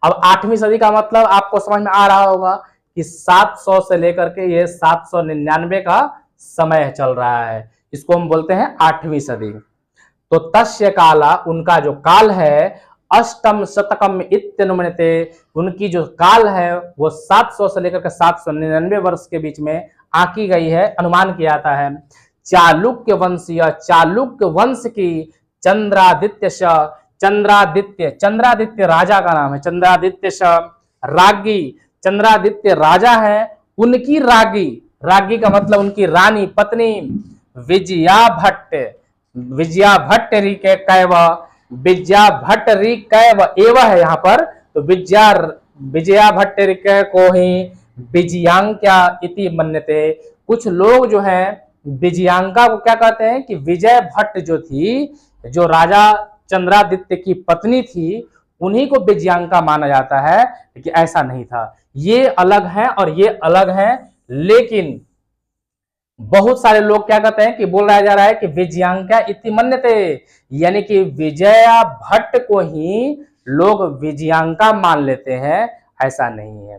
अब 8वीं सदी का मतलब आपको समझ में आ रहा होगा कि 700 से लेकर के ये 799 का समय चल रहा है, इसको हम बोलते हैं 8वीं सदी। तो तस्य काला, उनका जो काल है, अष्टम शतकम इत्यनुमन्यते, उनकी जो काल है वो 700 से लेकर के 799 वर्ष के बीच में आंकी गई है, अनुमान किया जाता है। चालुक्य वंशीय, चालुक्य वंश की चंद्रादित्य, चंद्रादित्य राजा का नाम है, चंद्रादित्य राज्ञी, चंद्रादित्य राजा है, उनकी राज्ञी, राज्ञी का मतलब उनकी रानी पत्नी विजया भट्ट एव है यहाँ पर, तो विजया भट्टरिके को ही विजयांका इति मन्यते। कुछ लोग जो है विजयांका को क्या कहते हैं कि विजय भट्ट जो थी, जो राजा चंद्रादित्य की पत्नी थी, उन्हीं को विजयांका माना जाता है, लेकिन ऐसा नहीं था। ये अलग है और ये अलग है, लेकिन बहुत सारे लोग क्या कहते हैं कि बोल रहा जा रहा है कि विजयांका इति मन्यते, यानी कि विजया भट्ट को ही लोग विजयांका मान लेते हैं, ऐसा नहीं है।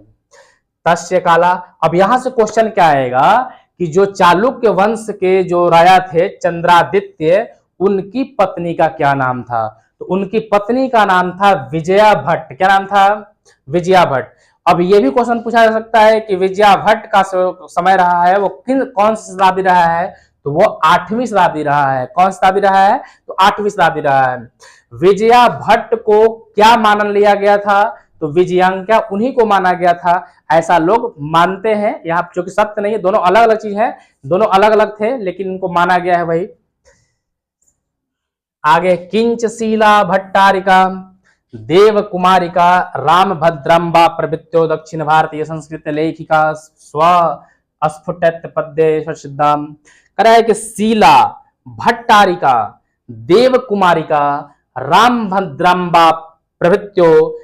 तस्य काला, अब यहां से क्वेश्चन क्या आएगा कि जो चालुक्य वंश के जो राजा थे चंद्रादित्य, उनकी पत्नी का क्या नाम था, तो उनकी पत्नी का नाम था विजया भट्ट। क्या नाम था, विजया भट्ट। अब ये भी क्वेश्चन पूछा जा सकता है कि विजया भट्ट का समय रहा है वो कौन सी शताब्दी रहा है, तो वो 8वीं शताब्दी रहा है। कौन शताब्दी रहा है? तो 8वीं शताब्दी रहा है। विजया भट्ट को क्या मान लिया गया था? तो विजयांका उन्हीं को माना गया था, ऐसा लोग मानते हैं। यहाँ जो कि सत्य नहीं है, दोनों अलग अलग चीज है, दोनों अलग अलग थे लेकिन इनको माना गया है वही। आगे किंचशीला भट्टारिका देव कुमारिका रामभद्रम्बा प्रभृत्यो दक्षिण भारतीय संस्कृत लेखिका स्व स्फुटत पद्य प्रसिद्धाम। कह है कि शीला भट्टारिका देव कुमारिका रामभद्रम्बा प्रभृत्यो,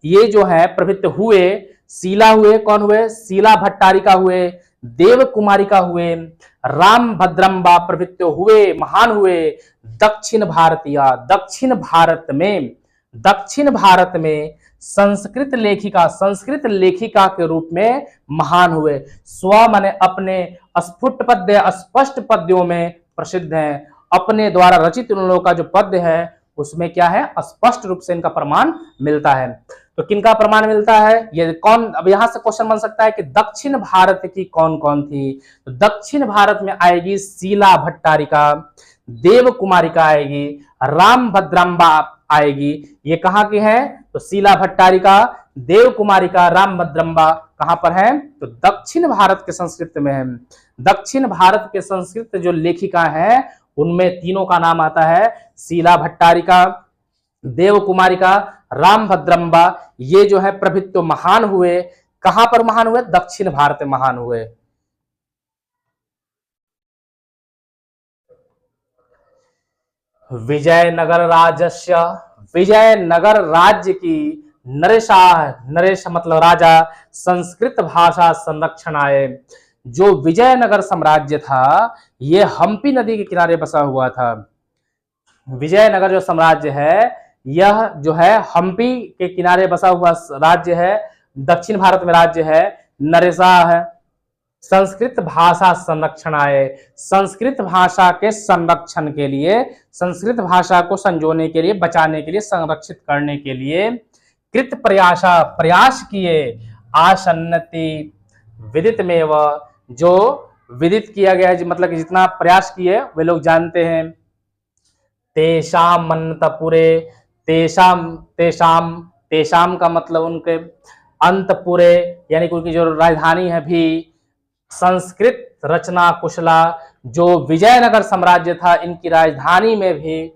ये जो है प्रभृत्य हुए, शीला हुए, कौन हुए? शीला भट्टारिका हुए, देव कुमारिका हुए, राम भद्रम्बा प्रभृत्य हुए, महान हुए, दक्षिण भारतीय, दक्षिण भारत में संस्कृत लेखिका के रूप में महान हुए। स्व माने अपने, स्फुट पद्य स्पष्ट पद्यों में प्रसिद्ध हैं। अपने द्वारा रचित उन लोगों का जो पद्य है उसमें क्या है? स्पष्ट रूप से इनका प्रमाण मिलता है। तो किनका प्रमाण मिलता है? ये कौन? अब यहां से क्वेश्चन बन सकता है कि दक्षिण भारत की कौन कौन थी? तो दक्षिण भारत में आएगी शीला भट्टारिका, देव कुमारिका आएगी, राम भद्रम्बा आएगी। ये कहां की है? तो शीला भट्टारिका, देव कुमारिका, राम भद्रम्बा कहां पर है? तो दक्षिण भारत के संस्कृत में है। दक्षिण भारत के संस्कृत जो लेखिका है उनमें तीनों का नाम आता है, शीला भट्टारिका, देव कुमारिका, राम भद्रम्बा। ये जो है प्रभृत्य महान हुए। कहां पर महान हुए? दक्षिण भारत में महान हुए। विजयनगर राज्य की नरेश मतलब राजा संस्कृत भाषा संरक्षण आए। जो विजयनगर साम्राज्य था ये हम्पी नदी के किनारे बसा हुआ था। विजयनगर जो साम्राज्य है यह जो है हम्पी के किनारे बसा हुआ राज्य है, दक्षिण भारत में राज्य है, नरेशा है। संस्कृत भाषा संरक्षण आए, संस्कृत भाषा के संरक्षण के लिए, संस्कृत भाषा को संजोने के लिए, बचाने के लिए, संरक्षित करने के लिए कृत प्रयास किए। आसन्नति विदित में जो विदित किया गया है, मतलब कि जितना प्रयास किए वे लोग जानते हैं। तेषाम अंतपुरे, तेषाम का मतलब उनके, अंतपुरे यानी कि उनकी जो राजधानी है भी, संस्कृत रचना कुशला, जो विजयनगर साम्राज्य था इनकी राजधानी में भी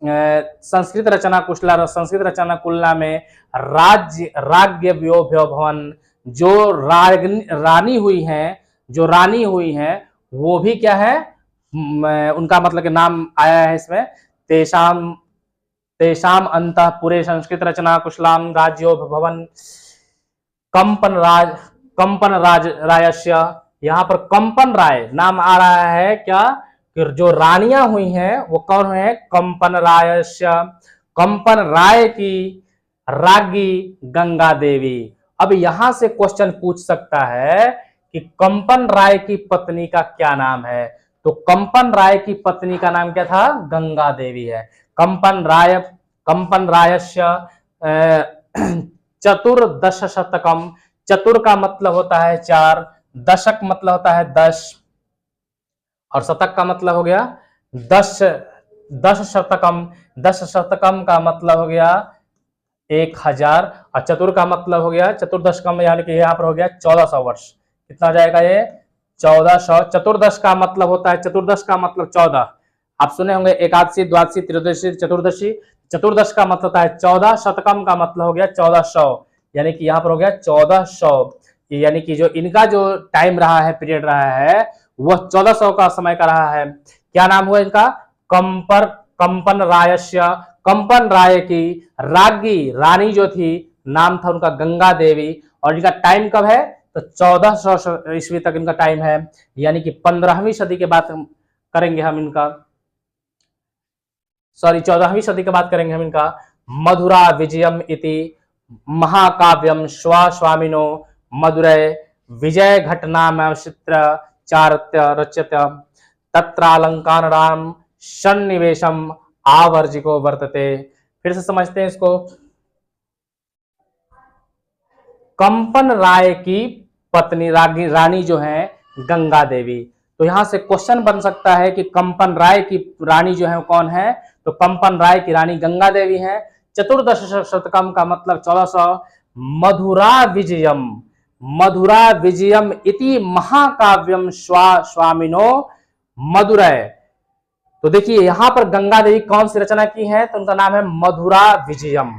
संस्कृत रचना कुशला में राज्य व्योभ्यो भवन, जो रानी हुई हैं वो भी क्या है? उनका मतलब कि नाम आया है इसमें। तेषाम अंतःपुरे संस्कृत रचना कुशलाम राज्यो भवन कंपन रायस्य। यहाँ पर कंपन राय नाम आ रहा है क्या? कि जो रानियां हुई हैं वो कौन है? कंपन रायस्य, कंपन राय की राज्ञी गंगा देवी। अब यहां से क्वेश्चन पूछ सकता है कि कंपन राय की पत्नी का क्या नाम है? तो कंपन राय की पत्नी का नाम क्या था? गंगा देवी है। कंपन रायस्य चतुर्दश शतकम, चतुर का मतलब होता है 4, दशक मतलब होता है 10, और शतक का मतलब हो गया 10 शतकम। 10 शतकम का मतलब हो गया 1000, और चतुर का मतलब हो गया, चतुर्दशकम यानी कि यहाँ पर हो गया 1400 वर्ष। कितना जाएगा ये? 1400। चतुर्दश का मतलब होता है, चतुर्दश का मतलब 14। आप सुने होंगे एकादशी, द्वादशी, त्रयोदशी, चतुर्दशी। चतुर्दश का मतलब होता है 14, शतकम का मतलब हो गया 1400, यानी कि यहाँ पर हो गया 1400। यानी कि जो इनका जो टाइम रहा है, पीरियड रहा है, वह 1400 का समय का रहा है। क्या नाम हुआ इनका? कंपन रायस्य, कंपन राय की राज्ञी, रानी जो थी, नाम था उनका गंगा देवी। और इनका टाइम कब है? तो 1400 ईस्वी तक इनका टाइम है, यानी कि 15वीं सदी के बाद करेंगे हम इनका, 14वीं सदी के बाद करेंगे हम इनका। मधुरा विजयम इति महाकाव्यम स्वामिनो मधुरै विजय घटना चित्र चारत्य रच्यत तत्रालंकार राम सन्निवेशम आवर्जिको वर्तते। फिर से समझते हैं इसको। कंपन राय की पत्नी रानी जो है गंगा देवी, तो यहां से क्वेश्चन बन सकता है कि कंपन राय की रानी जो है वो कौन है, तो कंपन राय की रानी गंगा देवी है। चतुर्दश शतकम का मतलब 1400। मधुरा विजयम, मधुरा विजयम इति महाकाव्यम स्वामिनो मधुरै। तो देखिए यहां पर गंगा देवी कौन सी रचना की है, तो उनका नाम है मधुरा विजयम।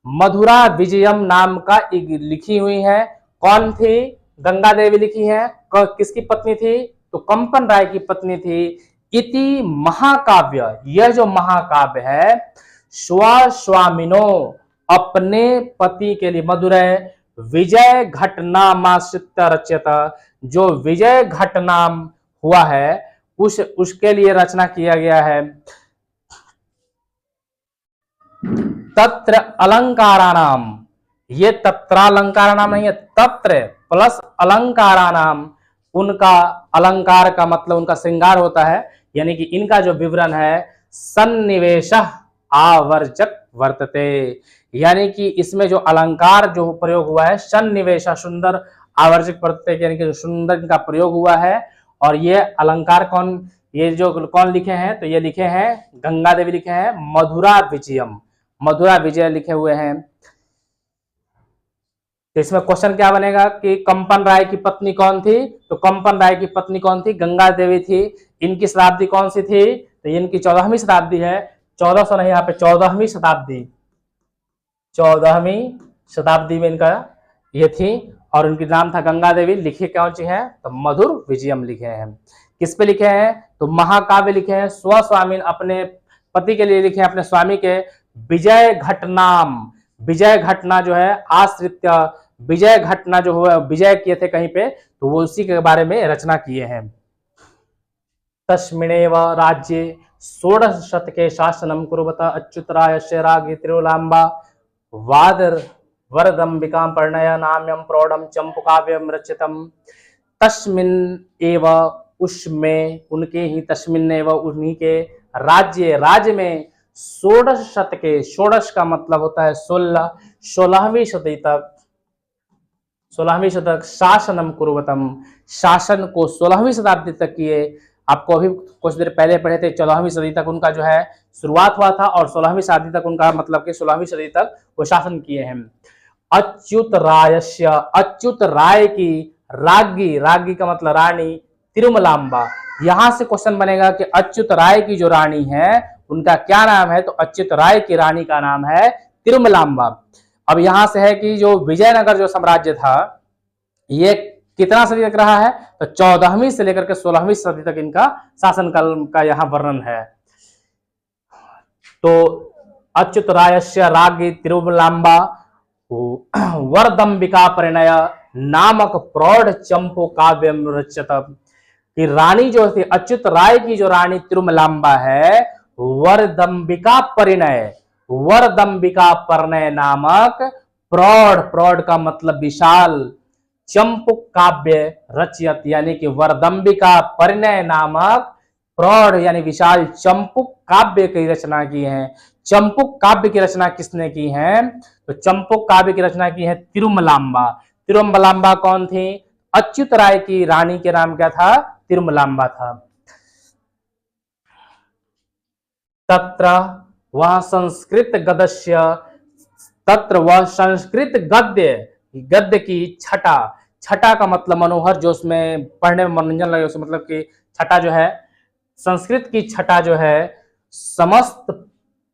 मधुरा विजयम नाम का एक लिखी हुई है। कौन थी गंगा देवी लिखी है, किसकी पत्नी थी, तो कंपन राय की पत्नी थी। इति महाकाव्य, यह जो महाकाव्य है, स्वामिनो अपने पति के लिए, मधुरै विजय घटनामाश्रित रच्यत, जो विजय घटनाम हुआ है उसके लिए रचना किया गया है। तत्र अलंकारानाम, ये तत्रालंकारानाम नहीं है, तत्र प्लस अलंकारानाम, उनका अलंकार का मतलब उनका श्रृंगार होता है, यानी कि इनका जो विवरण है सन्निवेश आवर्जक वर्तते, यानी कि इसमें जो अलंकार जो प्रयोग हुआ है सन्निवेश सुंदर आवर्जक वर्तते, यानी कि जो सुंदर इनका प्रयोग हुआ है। और ये अलंकार कौन, ये जो कौन लिखे हैं, तो ये लिखे हैं गंगा देवी लिखे हैं। मधुरा विजयम, मधुरा विजय लिखे हुए हैं। तो इसमें क्वेश्चन क्या बनेगा कि कंपन राय की पत्नी कौन थी, तो कंपन राय की पत्नी कौन थी, गंगा देवी थी। इनकी शताब्दी कौन सी थी, तो इनकी 14वीं शताब्दी है। 1400 नहीं, यहाँ पे 14वीं शताब्दी, 14वीं शताब्दी में इनका ये थी। और उनकी नाम था गंगा देवी। लिखे कौन सी है, तो मधुर विजयम लिखे हैं। किस पे लिखे हैं, तो महाकाव्य लिखे हैं स्वस्वामी, अपने पति के लिए लिखे हैं, अपने स्वामी के। विजय घटनाम, विजय घटना जो है आश्रित, विजय घटना जो हुआ विजय किए थे कहीं पे, तो वो उसी के बारे में रचना किए हैं। तस्मिन्नेव राज्ये षोडश शतके शासनम कुर्वत अच्युतरायस्य राज्ञी तिरुलाम्बा वादर वरदम्बिकां पर्णय नाम्यं प्रौढ़ं चंपुकाव्यं रचितम्। तस्मिन् एव, उसमें, उनके ही, तस्मिन् एव उन्हीं के, राज्य, राज्य में, षोडश शतके, षोडश का मतलब होता है 16, 16वीं शताब्दी तक, 16वीं शतक शासनम कुर्वतम, शासन को 16वीं शताब्दी तक किए। आपको अभी कुछ देर पहले पढ़े थे 14वीं सदी तक उनका जो है शुरुआत हुआ था, और 16वीं शताब्दी तक उनका मतलब कि 16वीं सदी तक वो शासन किए हैं। अच्युत रायस्य, अच्युत राय की राज्ञी, राज्ञी का मतलब रानी, तिरुमलांबा। यहां से क्वेश्चन बनेगा कि अच्युत राय की जो रानी है उनका क्या नाम है, तो अच्युत राय की रानी का नाम है तिरुमलांबा। अब यहां से है कि जो विजयनगर जो साम्राज्य था ये कितना सदी तक रहा है, तो 14वीं से लेकर के 16वीं सदी तक इनका शासनकाल का यहाँ वर्णन है। तो अच्युत रायस्य राज्ञी तिरुमलांबा वरदम्बिका परिणय नामक प्रौढ़ चंपू काव्यम रचत, कि रानी जो थी अच्युत राय की जो रानी तिरुमलांबा है, वरदम्बिका परिणय, वरदम्बिका परिणय नामक प्रौढ़, प्रौढ़ का मतलब विशाल, चंपू काव्य रचियत, यानी कि वरदम्बिका परिणय नामक प्रौढ़ यानी विशाल चंपू काव्य की रचना की है। चंपू काव्य की रचना किसने की है, तो चंपू काव्य की रचना की है तिरुमलांबा। तिरुमलांबा कौन थी, अच्युत राय की रानी के नाम क्या था, तिरुमलांबा था। तत्र वह संस्कृत गद्य, तत्र वह संस्कृत गद्य, गद्य की छटा, छटा का मतलब मनोहर, जो उसमें पढ़ने में मनोरंजन लगे, उसमें मतलब कि छटा जो है, संस्कृत की छटा जो है, समस्त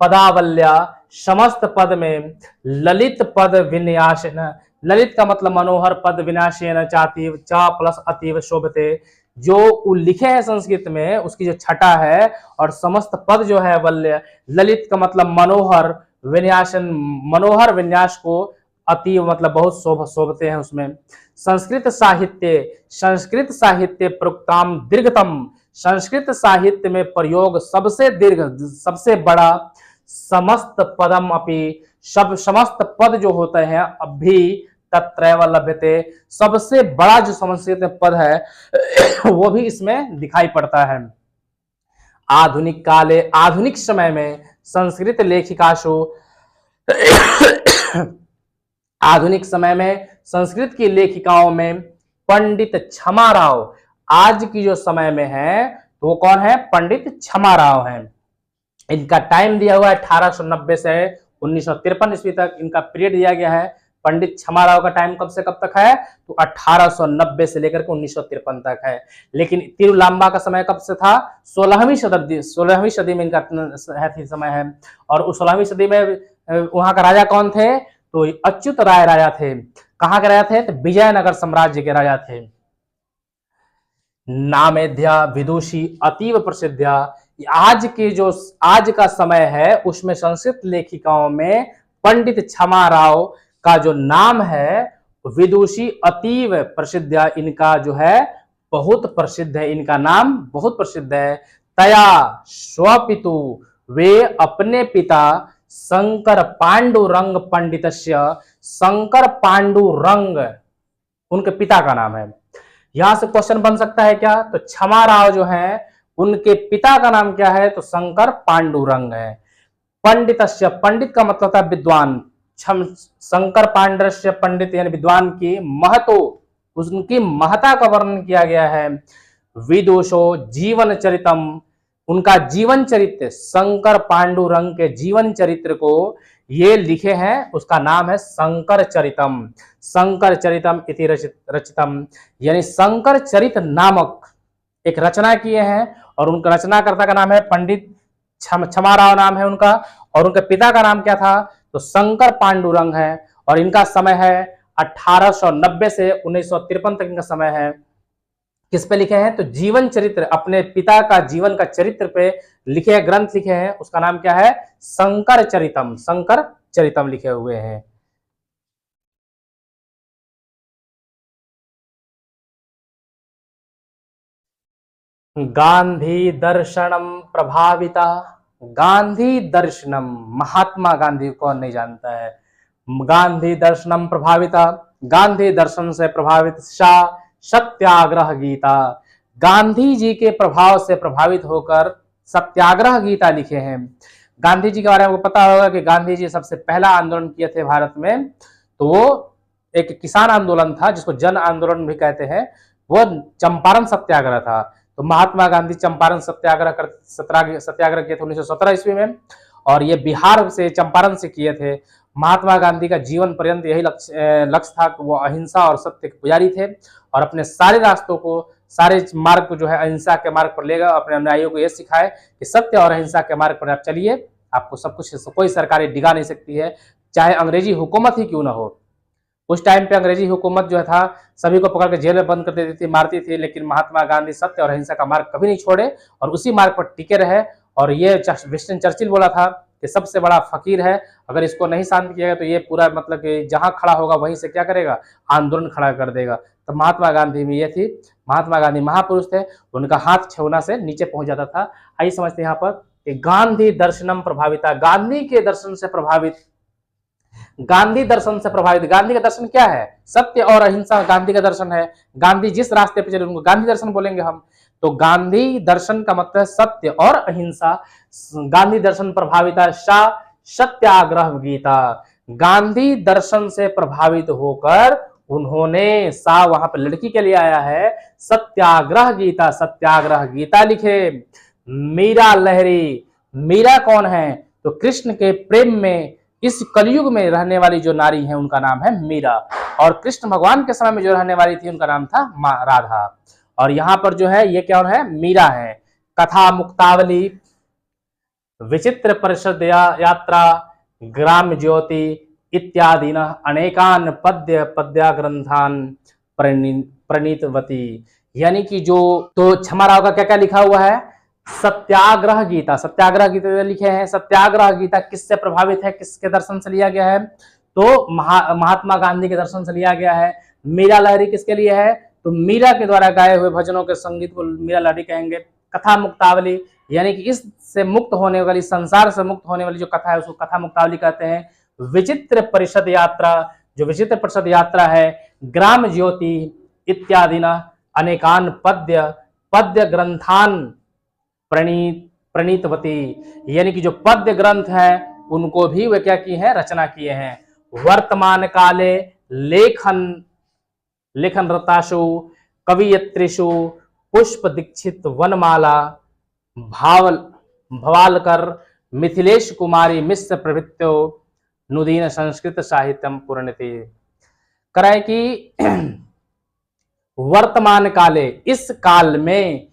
पदावल्या, समस्त पद में, ललित पद विन्यासन, ललित का मतलब मनोहर, पद विन्यासन चातीव, चा प्लस अतीव शोभते, जो लिखे हैं संस्कृत में उसकी जो छटा है, और समस्त पद जो है वल्य, ललित का मतलब मनोहर, विन्यासन, मनोहर विन्यास को, अतीव मतलब बहुत शोभते हैं उसमें। संस्कृत साहित्य, संस्कृत साहित्य प्रयुक्ताम दीर्घतम, संस्कृत साहित्य में प्रयोग सबसे दीर्घ, सबसे बड़ा, समस्त पदम अपि, सब समस्त पद जो होते हैं अभी, तत्रैव लभ्यते, सबसे बड़ा जो संस्कृत में पद है वो भी इसमें दिखाई पड़ता है। आधुनिक काले, आधुनिक समय में संस्कृत लेखिकाशु आधुनिक समय में संस्कृत की लेखिकाओं में पंडित क्षमाराव, आज की जो समय में है तो वो कौन है, पंडित छमाराव हैं। इनका टाइम दिया हुआ है 1890 से 1953 ईस्वी तक इनका पीरियड दिया गया है। पंडित छमाराव का टाइम कब से कब तक है, तो 1890 से लेकर के 1953 तक है। लेकिन तिरुलांबा का समय कब से था, 16वीं सदी में इनका समय है। और उस 16वीं सदी में वहां का राजा कौन थे, तो अच्युत राय राजा थे। कहाँ के राजा थे, तो विजयनगर साम्राज्य के राजा थे। नामेध्या विदुषी अतीव प्रसिद्ध। आज का समय है उसमें संस्कृत लेखिकाओं में पंडित छमाराव का जो नाम है विदुषी अतीव प्रसिद्ध, इनका जो है बहुत प्रसिद्ध है, इनका नाम बहुत प्रसिद्ध है। तया स्वपितु, वे अपने पिता शंकर पांडुरंग पंडितस्य, शंकर पांडुरंग उनके पिता का नाम है। यहां से क्वेश्चन बन सकता है क्या, तो छमाराव जो है उनके पिता का नाम क्या है, तो शंकर पांडुरंग है। पंडितस्य, पंडित का मतलब था विद्वान, शंकर पांडुरस्य पंडित यानी विद्वान की महतो, उनकी महता का वर्णन किया गया है। विदुषो जीवन चरितम, उनका जीवन चरित्र, शंकर पांडुरंग के जीवन चरित्र को ये लिखे हैं, उसका नाम है शंकर चरितम। शंकर चरितम इति रचितम, यानी शंकर चरित नामक एक रचना किए हैं। और उनका रचनाकर्ता का नाम है पंडित छमाराव नाम है उनका। और उनके पिता का नाम क्या था, तो शंकर पांडुरंग है। और इनका समय है 1890 से 1953 तक इनका समय है। किस पे लिखे हैं, तो जीवन चरित्र, अपने पिता का जीवन का चरित्र पे लिखे ग्रंथ लिखे हैं, उसका नाम क्या है, शंकर चरितम। शंकर चरितम लिखे हुए हैं। गांधी दर्शनम प्रभाविता, गांधी दर्शनम, महात्मा गांधी कौन नहीं जानता है। गांधी दर्शनम प्रभाविता, गांधी दर्शन से प्रभावित शाह सत्याग्रह गीता, गांधी जी के प्रभाव से प्रभावित होकर सत्याग्रह गीता लिखे हैं। गांधी जी के बारे में आपको पता होगा कि गांधी जी सबसे पहला आंदोलन किए थे भारत में, तो वो एक किसान आंदोलन था जिसको जन आंदोलन भी कहते हैं, वो चंपारण सत्याग्रह था। तो महात्मा गांधी चंपारण सत्याग्रह किए थे 1917 ईस्वी में, और ये बिहार से चंपारण से किए थे। महात्मा गांधी का जीवन पर्यंत यही लक्ष्य था कि वो अहिंसा और सत्य के पुजारी थे, और अपने सारे रास्तों को, सारे मार्ग को जो है अहिंसा के मार्ग पर लेगा। अपने अनुयायियों को यह सिखाए कि सत्य और अहिंसा के मार्ग पर आप चलिए, आपको सब कुछ, कोई सरकारें डिगा नहीं सकती है, चाहे अंग्रेजी हुकूमत ही क्यों ना हो। उस टाइम पे अंग्रेजी हुकूमत जो था सभी को पकड़ के जेल में बंद कर देती थी, मारती थी, लेकिन महात्मा गांधी सत्य और अहिंसा का मार्ग कभी नहीं छोड़े और उसी मार्ग पर टिके रहे। और ये विंस्टन चर्चिल बोला था कि सबसे बड़ा फकीर है, अगर इसको नहीं शांत किया तो ये पूरा मतलब कि जहां खड़ा होगा वहीं से क्या करेगा, आंदोलन खड़ा कर देगा। तो महात्मा गांधी में ये थी, महात्मा गांधी महापुरुष थे, उनका हाथ छूना से नीचे पहुंच जाता था। आइए समझते हैं यहाँ पर कि गांधी दर्शनम प्रभाविता, गांधी के दर्शन से प्रभावित, गांधी दर्शन से प्रभावित। गांधी का दर्शन क्या है, सत्य और अहिंसा गांधी का दर्शन है। गांधी जिस रास्ते पे चले उनको गांधी दर्शन बोलेंगे हम। तो गांधी दर्शन का मतलब सत्य और अहिंसा। गांधी दर्शन प्रभाविता शाह सत्याग्रह गीता, गांधी दर्शन से प्रभावित होकर उन्होंने, शाह वहां पर लड़की के लिए आया है, सत्याग्रह गीता, सत्याग्रह गीता लिखे। मीरा लहरी, मीरा कौन है, तो कृष्ण के प्रेम में इस कलयुग में रहने वाली जो नारी है उनका नाम है मीरा, और कृष्ण भगवान के समय में जो रहने वाली थी उनका नाम था राधा। और यहाँ पर जो है ये क्या है, मीरा है। कथा मुक्तावली, विचित्र परिषद यात्रा, ग्राम ज्योति इत्यादि न अनेकान पद्या ग्रंथान प्रणीतवती। यानी कि जो, तो छमाराव का क्या क्या लिखा हुआ है, सत्याग्रह गीता, सत्याग्रह गीता लिखे हैं। सत्याग्रह गीता किससे प्रभावित है, किसके दर्शन से लिया गया है, तो महात्मा गांधी के दर्शन से लिया गया है। मीरा लहरी किसके लिए है, तो मीरा के द्वारा गाए हुए भजनों के संगीत को मीरा लहरी कहेंगे। कथा मुक्तावली, यानी कि इससे मुक्त होने वाली, संसार से मुक्त होने वाली जो कथा है उसको कथा मुक्तावली कहते हैं। विचित्र परिषद यात्रा, जो विचित्र परिषद यात्रा है। ग्राम ज्योति इत्यादि न अनेकान पद्य ग्रंथान प्रणीतवती, यानी कि जो पद्य ग्रंथ है उनको भी वे क्या किए हैं, रचना किए हैं। वर्तमान काले लेखन रताशु कवियत्रिषु पुष्प दीक्षित, वनमाला, भवालकर, मिथिलेश कुमारी मिश्र प्रभृत्यो नुदीन संस्कृत साहित्यम पूर्णति। कराए कि वर्तमान काले, इस काल में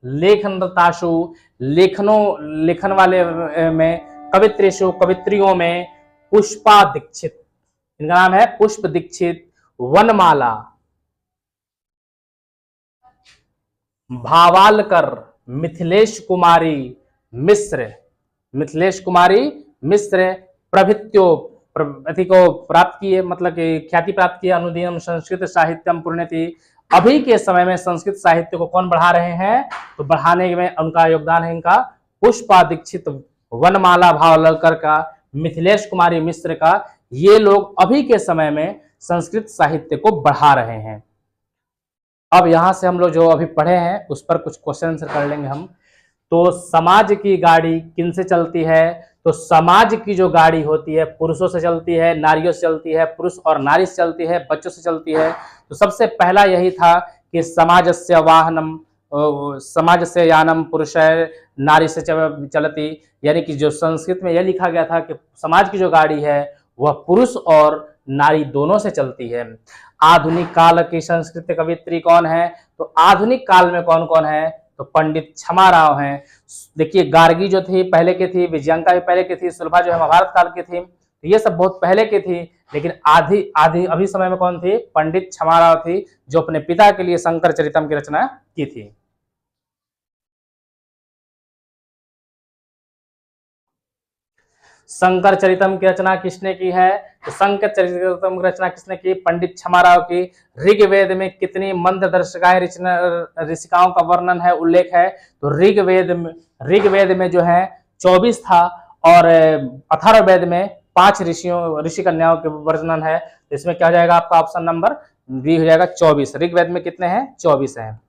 लेखनरताशु, लेखन वाले में, कवित्रेशु कवित्रियों में पुष्पा दीक्षित, इनका नाम है पुष्प दीक्षित, वनमाला, भावालकर, मिथिलेश कुमारी मिश्र प्रभृत्यो को प्राप्त किए, मतलब कि ख्याति प्राप्त किए। अनुदीनम संस्कृत साहित्यम पूर्णति, अभी के समय में संस्कृत साहित्य को कौन बढ़ा रहे हैं, तो बढ़ाने में उनका योगदान है इनका पुष्पा दीक्षित, वनमाला भावालकर का, मिथिलेश कुमारी मिश्र का। ये लोग अभी के समय में संस्कृत साहित्य को बढ़ा रहे हैं। अब यहां से हम लोग जो अभी पढ़े हैं उस पर कुछ क्वेश्चन आंसर कर लेंगे हम। तो समाज की गाड़ी किनसे चलती है, तो समाज की जो गाड़ी होती है पुरुषों से चलती है, नारियों से चलती है, पुरुष और नारी से चलती है, बच्चों से चलती है। तो सबसे पहला यही था कि समाजस्य वाहनम, समाजस्य यानम पुरुष नारी से चलती, यानी कि जो संस्कृत में यह लिखा गया था कि समाज की जो गाड़ी है वह पुरुष और नारी दोनों से चलती है। आधुनिक काल की संस्कृत कवित्री कौन है, तो आधुनिक काल में कौन कौन है, तो पंडित क्षमा राव हैं। देखिए गार्गी जो थी पहले की थी, विजयंका भी पहले की थी, सुलभा जो है महाभारत काल की थी, तो ये सब बहुत पहले की थी। लेकिन आधी आधी अभी समय में कौन थी, पंडित क्षमा राव थी, जो अपने पिता के लिए शंकर चरितम की रचना की थी। शंकर चरितम की रचना किसने की है, तो शंकर चरितम की रचना किसने की, पंडित क्षमा राव की। ऋग्वेद में कितनी मंत्र दर्शिकाएं ऋषिकाओं का वर्णन है, उल्लेख है, तो ऋग्वेद में जो है 24 था, और अथर्ववेद में 5 ऋषि कन्याओं के वर्णन है। तो इसमें क्या हो जाएगा आपका ऑप्शन नंबर बी हो जाएगा 24। ऋग्वेद में कितने हैं, 24 हैं।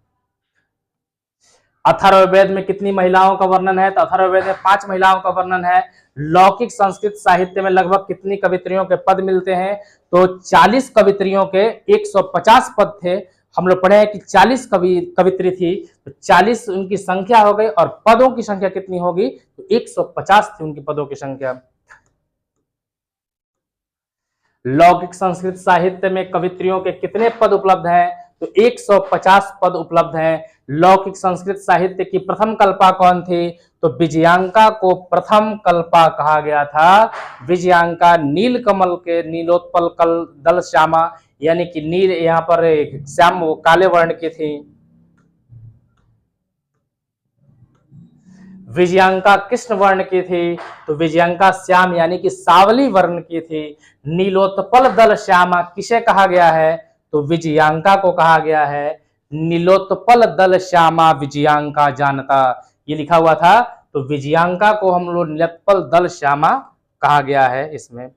अथर्ववेद में कितनी महिलाओं का वर्णन है, तो अथर्ववेद में 5 महिलाओं का वर्णन है। लौकिक संस्कृत साहित्य में लगभग कितनी कवित्रियों के पद मिलते हैं, तो 40 कवित्रियों के 150 पद थे। हम लोग पढ़े हैं कि 40 कवित्री थी, तो 40 उनकी संख्या हो गई, और पदों की संख्या कितनी होगी, तो 150 थी उनकी पदों की संख्या। लौकिक संस्कृत साहित्य में कवित्रियों के कितने पद उपलब्ध हैं, तो 150 पद उपलब्ध हैं। लौकिक संस्कृत साहित्य की प्रथम कल्पा कौन थी, तो विजयांका को प्रथम कल्पा कहा गया था। विजयांका नीलकमल के नीलोत्पल कल दल श्यामा, यानी कि नील यहाँ पर श्याम वो काले वर्ण की थी। विजयांका कृष्ण वर्ण की थी, तो विजयांका श्याम यानी कि सावली वर्ण की थी। नीलोत्पल दल श्यामा किसे कहा गया है, तो विजयांका को कहा गया है। नीलोत्पल दल श्यामा विजयांका जानता, ये लिखा हुआ था, तो विजयांका को हम लोग नीलोत्पल दल श्यामा कहा गया है। इसमें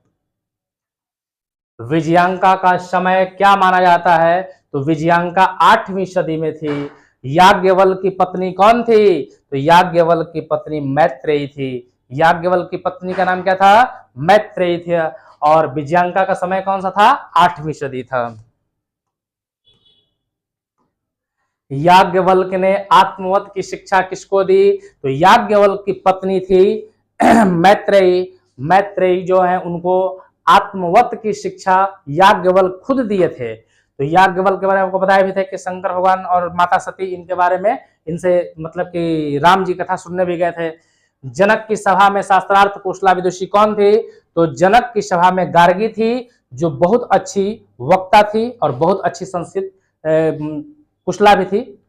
विजयांका का समय क्या माना जाता है, तो विजयांका 8वीं सदी में थी। याज्ञवल्क्य की पत्नी कौन थी, तो याज्ञवल्क्य की पत्नी मैत्रेयी थी। याज्ञवल्क्य की पत्नी का नाम क्या था, मैत्रेयी थी। और विजयांका का समय कौन सा था, 8वीं सदी था। याज्ञवल्क्य ने आत्मवत की शिक्षा किसको दी, तो याज्ञवल्क्य की पत्नी थी मैत्रेयी। मैत्रेयी जो है उनको आत्मवत की शिक्षा याज्ञवल्क्य खुद दिए थे। तो याज्ञवल्क्य के बारे में आपको बताया भी था कि शंकर भगवान और माता सती इनके बारे में इनसे मतलब कि राम जी कथा सुनने भी गए थे। जनक की सभा में शास्त्रार्थ कुशला विदुषी कौन थी, तो जनक की सभा में गार्गी थी, जो बहुत अच्छी वक्ता थी और बहुत अच्छी संस्कृत कुशला भी थी।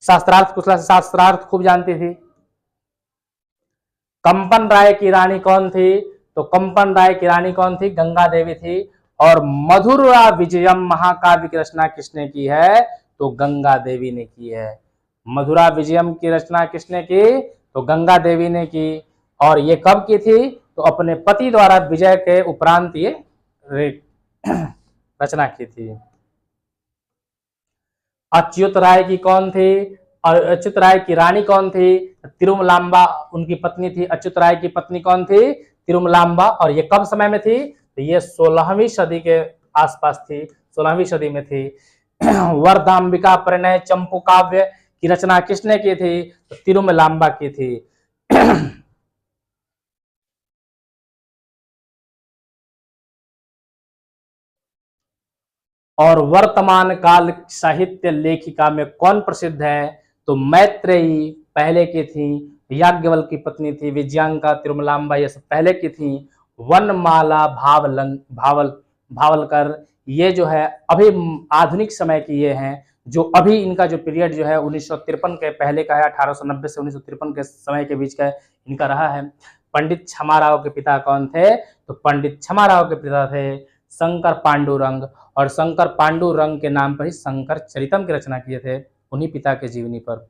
शास्त्रार्थ कुशला से शास्त्रार्थ खूब जानती थी। कंपन राय की रानी कौन थी, तो कंपन राय की रानी कौन थी, गंगा देवी थी। और मधुरा विजयम महाकाव्य की रचना किसने की है, तो गंगा देवी ने की है। मधुरा विजयम की रचना किसने की, तो गंगा देवी ने की। और ये कब की थी, तो अपने पति द्वारा विजय के उपरांत ये रचना की थी। अच्युत राय की कौन थी, और अच्युत राय की रानी कौन थी, तिरुमलांबा उनकी पत्नी थी। अच्युत राय की पत्नी कौन थी, तिरुमलांबा। और ये कब समय में थी, तो ये 16वीं सदी के आसपास थी, 16वीं सदी में थी। वरदाम्बिका परिणय चंपू काव्य की रचना किसने की थी? तो तिरुमलांबा की थी। और वर्तमान काल साहित्य लेखिका में कौन प्रसिद्ध है? तो मैत्रेयी पहले की थी, याज्ञवल्क्य की पत्नी थी विजयांका, तिरुमलांबा ये सब पहले की थी। वनमाला भावलकर ये जो है अभी आधुनिक समय की ये हैं, जो अभी इनका जो पीरियड जो है 1953 के पहले का है, 1890 से 1953 के समय के बीच का इनका रहा है। पंडित छमाराव के पिता कौन थे? तो पंडित छमाराव के पिता थे शंकर पांडुरंग, और शंकर पांडुरंग के नाम पर ही शंकर चरितम की रचना किए थे, उन्हीं पिता के जीवनी पर।